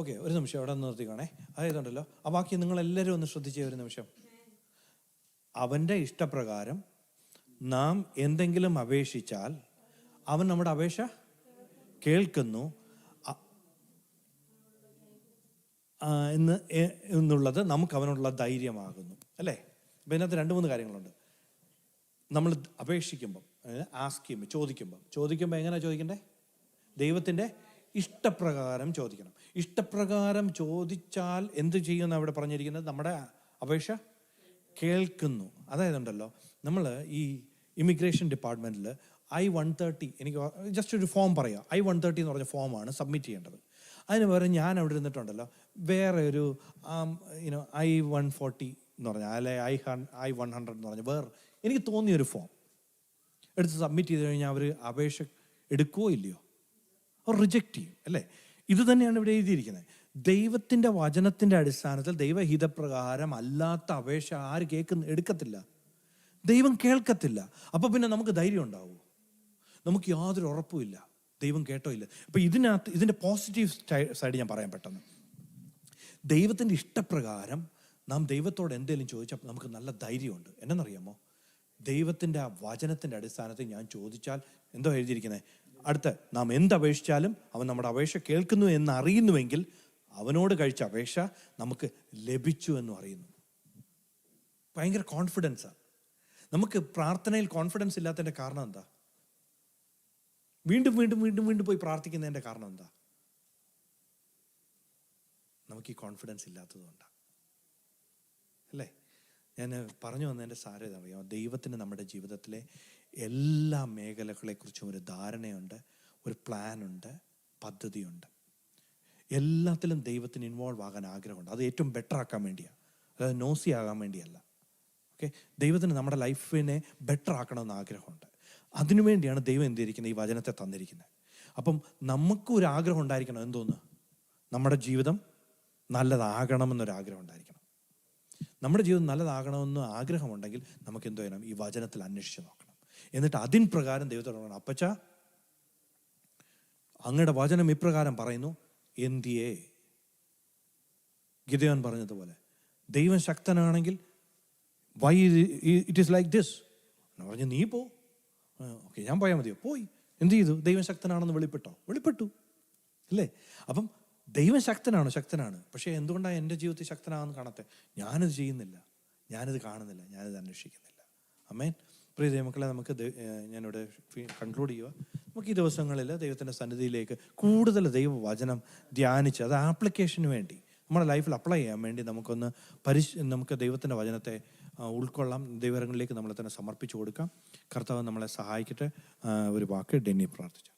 ഓക്കെ, ഒരു നിമിഷം അവിടെ ഒന്ന് നിർത്തിക്കാണേ. അതായതുണ്ടല്ലോ ആ വാക്യം നിങ്ങളെല്ലാവരും ഒന്ന് ശ്രദ്ധിച്ചേ ഒരു നിമിഷം. അവൻ്റെ ഇഷ്ടപ്രകാരം നാം എന്തെങ്കിലും അപേക്ഷിച്ചാൽ അവൻ നമ്മുടെ അപേക്ഷ കേൾക്കുന്നു എന്നുള്ളത് നമുക്ക് അവനുള്ള ധൈര്യമാകുന്നു, അല്ലേ? അപ്പം ഇതിനകത്ത് 2-3 കാര്യങ്ങളുണ്ട്. നമ്മൾ അപേക്ഷിക്കുമ്പം, ആസ്ക് ചെയ്യുമ്പോൾ, ചോദിക്കുമ്പോൾ എങ്ങനെയാണ് ചോദിക്കണ്ടേ? ദൈവത്തിൻ്റെ ഇഷ്ടപ്രകാരം ചോദിക്കണം. ഇഷ്ടപ്രകാരം ചോദിച്ചാൽ എന്ത് ചെയ്യുമെന്ന് അവിടെ പറഞ്ഞിരിക്കുന്നത്? നമ്മുടെ അപേക്ഷ കേൾക്കുന്നു. അതായതുണ്ടല്ലോ നമ്മൾ ഈ ഇമിഗ്രേഷൻ ഡിപ്പാർട്ട്മെൻറ്റിൽ I-130, എനിക്ക് ജസ്റ്റ് ഒരു ഫോം പറയാം. I-130 എന്ന് പറഞ്ഞ ഫോമാണ് സബ്മിറ്റ് ചെയ്യേണ്ടത്. അതിന് പകരം ഞാൻ അവിടെ ഇരുന്നിട്ടുണ്ടല്ലോ വേറെ ഒരു I-140 എന്ന് പറഞ്ഞാൽ, അല്ലെ I-100 എന്ന് പറഞ്ഞാൽ വേറെ എനിക്ക് തോന്നിയൊരു ഫോം എടുത്ത് സബ്മിറ്റ് ചെയ്ത് കഴിഞ്ഞാൽ അവർ അപേക്ഷ എടുക്കുകയോ ഇല്ലയോ? അവർ റിജക്റ്റ് ചെയ്യും, അല്ലേ? ഇത് തന്നെയാണ് ഇവിടെ എഴുതിയിരിക്കുന്നത്. ദൈവത്തിൻ്റെ വചനത്തിൻ്റെ അടിസ്ഥാനത്തിൽ ദൈവഹിതപ്രകാരം അല്ലാത്ത അപേക്ഷ ആര് എടുക്കത്തില്ല, ദൈവം കേൾക്കത്തില്ല. അപ്പോൾ പിന്നെ നമുക്ക് ധൈര്യം ഉണ്ടാവുമോ? നമുക്ക് യാതൊരു ഉറപ്പുമില്ല ദൈവം കേട്ടോ ഇല്ല. അപ്പോൾ ഇതിൻ്റെ പോസിറ്റീവ് സൈഡ് ഞാൻ പറയാൻ പെട്ടെന്ന്. ദൈവത്തിൻ്റെ ഇഷ്ടപ്രകാരം നാം ദൈവത്തോട് എന്തെങ്കിലും ചോദിച്ചാൽ നമുക്ക് നല്ല ധൈര്യമുണ്ട്. എന്നറിയാമോ? ദൈവത്തിൻ്റെ ആ വചനത്തിൻ്റെ അടിസ്ഥാനത്തിൽ ഞാൻ ചോദിച്ചാൽ എന്തോ എഴുതിയിരിക്കുന്നത്? നാം എന്തപേക്ഷിച്ചാലും അവൻ നമ്മുടെ അപേക്ഷ കേൾക്കുന്നു എന്ന് അറിയുന്നുവെങ്കിൽ അവനോട് കഴിച്ച അപേക്ഷ നമുക്ക് ലഭിച്ചു എന്നും അറിയുന്നു. ഭയങ്കര കോൺഫിഡൻസാണ്. നമുക്ക് പ്രാർത്ഥനയിൽ കോൺഫിഡൻസ് ഇല്ലാത്തതിൻ്റെ കാരണം എന്താ? വീണ്ടും വീണ്ടും വീണ്ടും വീണ്ടും പോയി പ്രാർത്ഥിക്കുന്നതിൻ്റെ കാരണം എന്താ? നമുക്ക് ഈ കോൺഫിഡൻസ് ഇല്ലാത്തതുകൊണ്ടാണ്, അല്ലേ? ഞാൻ പറഞ്ഞു വന്നതിൻ്റെ സാരം അറിയാം. ദൈവത്തിന് നമ്മുടെ ജീവിതത്തിലെ എല്ലാ മേഖലകളെക്കുറിച്ചും ഒരു ധാരണയുണ്ട്, ഒരു പ്ലാനുണ്ട്, പദ്ധതിയുണ്ട്. എല്ലാത്തിലും ദൈവത്തിന് ഇൻവോൾവ് ആകാൻ ആഗ്രഹമുണ്ട്. അത് ഏറ്റവും ബെറ്റർ ആക്കാൻ വേണ്ടിയാണ്, അതായത് നോസി ആകാൻ വേണ്ടിയല്ല. ഓക്കെ, ദൈവത്തിന് നമ്മുടെ ലൈഫിനെ ബെറ്റർ ആക്കണമെന്ന് ആഗ്രഹമുണ്ട്. അതിനുവേണ്ടിയാണ് ദൈവം എന്തിരിക്കുന്നത്? ഈ വചനത്തെ തന്നിരിക്കുന്നത്. അപ്പം നമുക്കും ഒരു ആഗ്രഹം ഉണ്ടായിരിക്കണം. എന്തോന്ന്? നമ്മുടെ ജീവിതം നല്ലതാകണമെന്നൊരാഗ്രഹം ഉണ്ടായിരിക്കണം. നമ്മുടെ ജീവിതം നല്ലതാകണമെന്ന് ആഗ്രഹമുണ്ടെങ്കിൽ നമുക്ക് എന്തോ ചെയ്യണം? ഈ വചനത്തിൽ അന്വേഷിച്ച് നോക്കണം. എന്നിട്ട് അതിൻ പ്രകാരം ദൈവത്തോട് പറയണം, അപ്പച്ചാ അങ്ങയുടെ വചനം ഇപ്രകാരം പറയുന്നു, എന്തിയേ? ഗിദെയോൻ പറഞ്ഞതുപോലെ ദൈവം ശക്തനാണെങ്കിൽ why it is like this എന്ന് പറഞ്ഞ് നീ പോ. ഓക്കെ, ഞാൻ പോയാൽ മതിയോ? പോയി. എന്ത് ചെയ്തു? ദൈവം ശക്തനാണെന്ന് വെളിപ്പെട്ടു അല്ലേ? അപ്പം ദൈവം ശക്തനാണ്. പക്ഷേ എന്തുകൊണ്ടാണ് എൻ്റെ ജീവിതത്തിൽ ശക്തനാണെന്ന് കാണാത്തെ? ഞാനത് ചെയ്യുന്നില്ല, ഞാനത് കാണുന്നില്ല, ഞാനത് അന്വേഷിക്കുന്നില്ല. ആമേൻ. പ്രിയ ദൈവമക്കളെ, നമുക്ക് ഞാനിവിടെ കൺക്ലൂഡ് ചെയ്യുക. നമുക്ക് ഈ ദിവസങ്ങളിൽ ദൈവത്തിൻ്റെ സന്നിധിയിലേക്ക് കൂടുതൽ ദൈവവചനം ധ്യാനിച്ച് അത് ആപ്ലിക്കേഷന് വേണ്ടി നമ്മുടെ ലൈഫിൽ അപ്ലൈ ചെയ്യാൻ വേണ്ടി നമുക്ക് ദൈവത്തിൻ്റെ വചനത്തെ ഉൾക്കൊള്ളാം. ദൈവങ്ങളിലേക്ക് നമ്മളെ തന്നെ സമർപ്പിച്ചു കൊടുക്കാം. കർത്താവ് നമ്മളെ സഹായിക്കട്ടെ. ഒരു വാക്ക് ഡെന്നി പ്രാർത്ഥിച്ചു.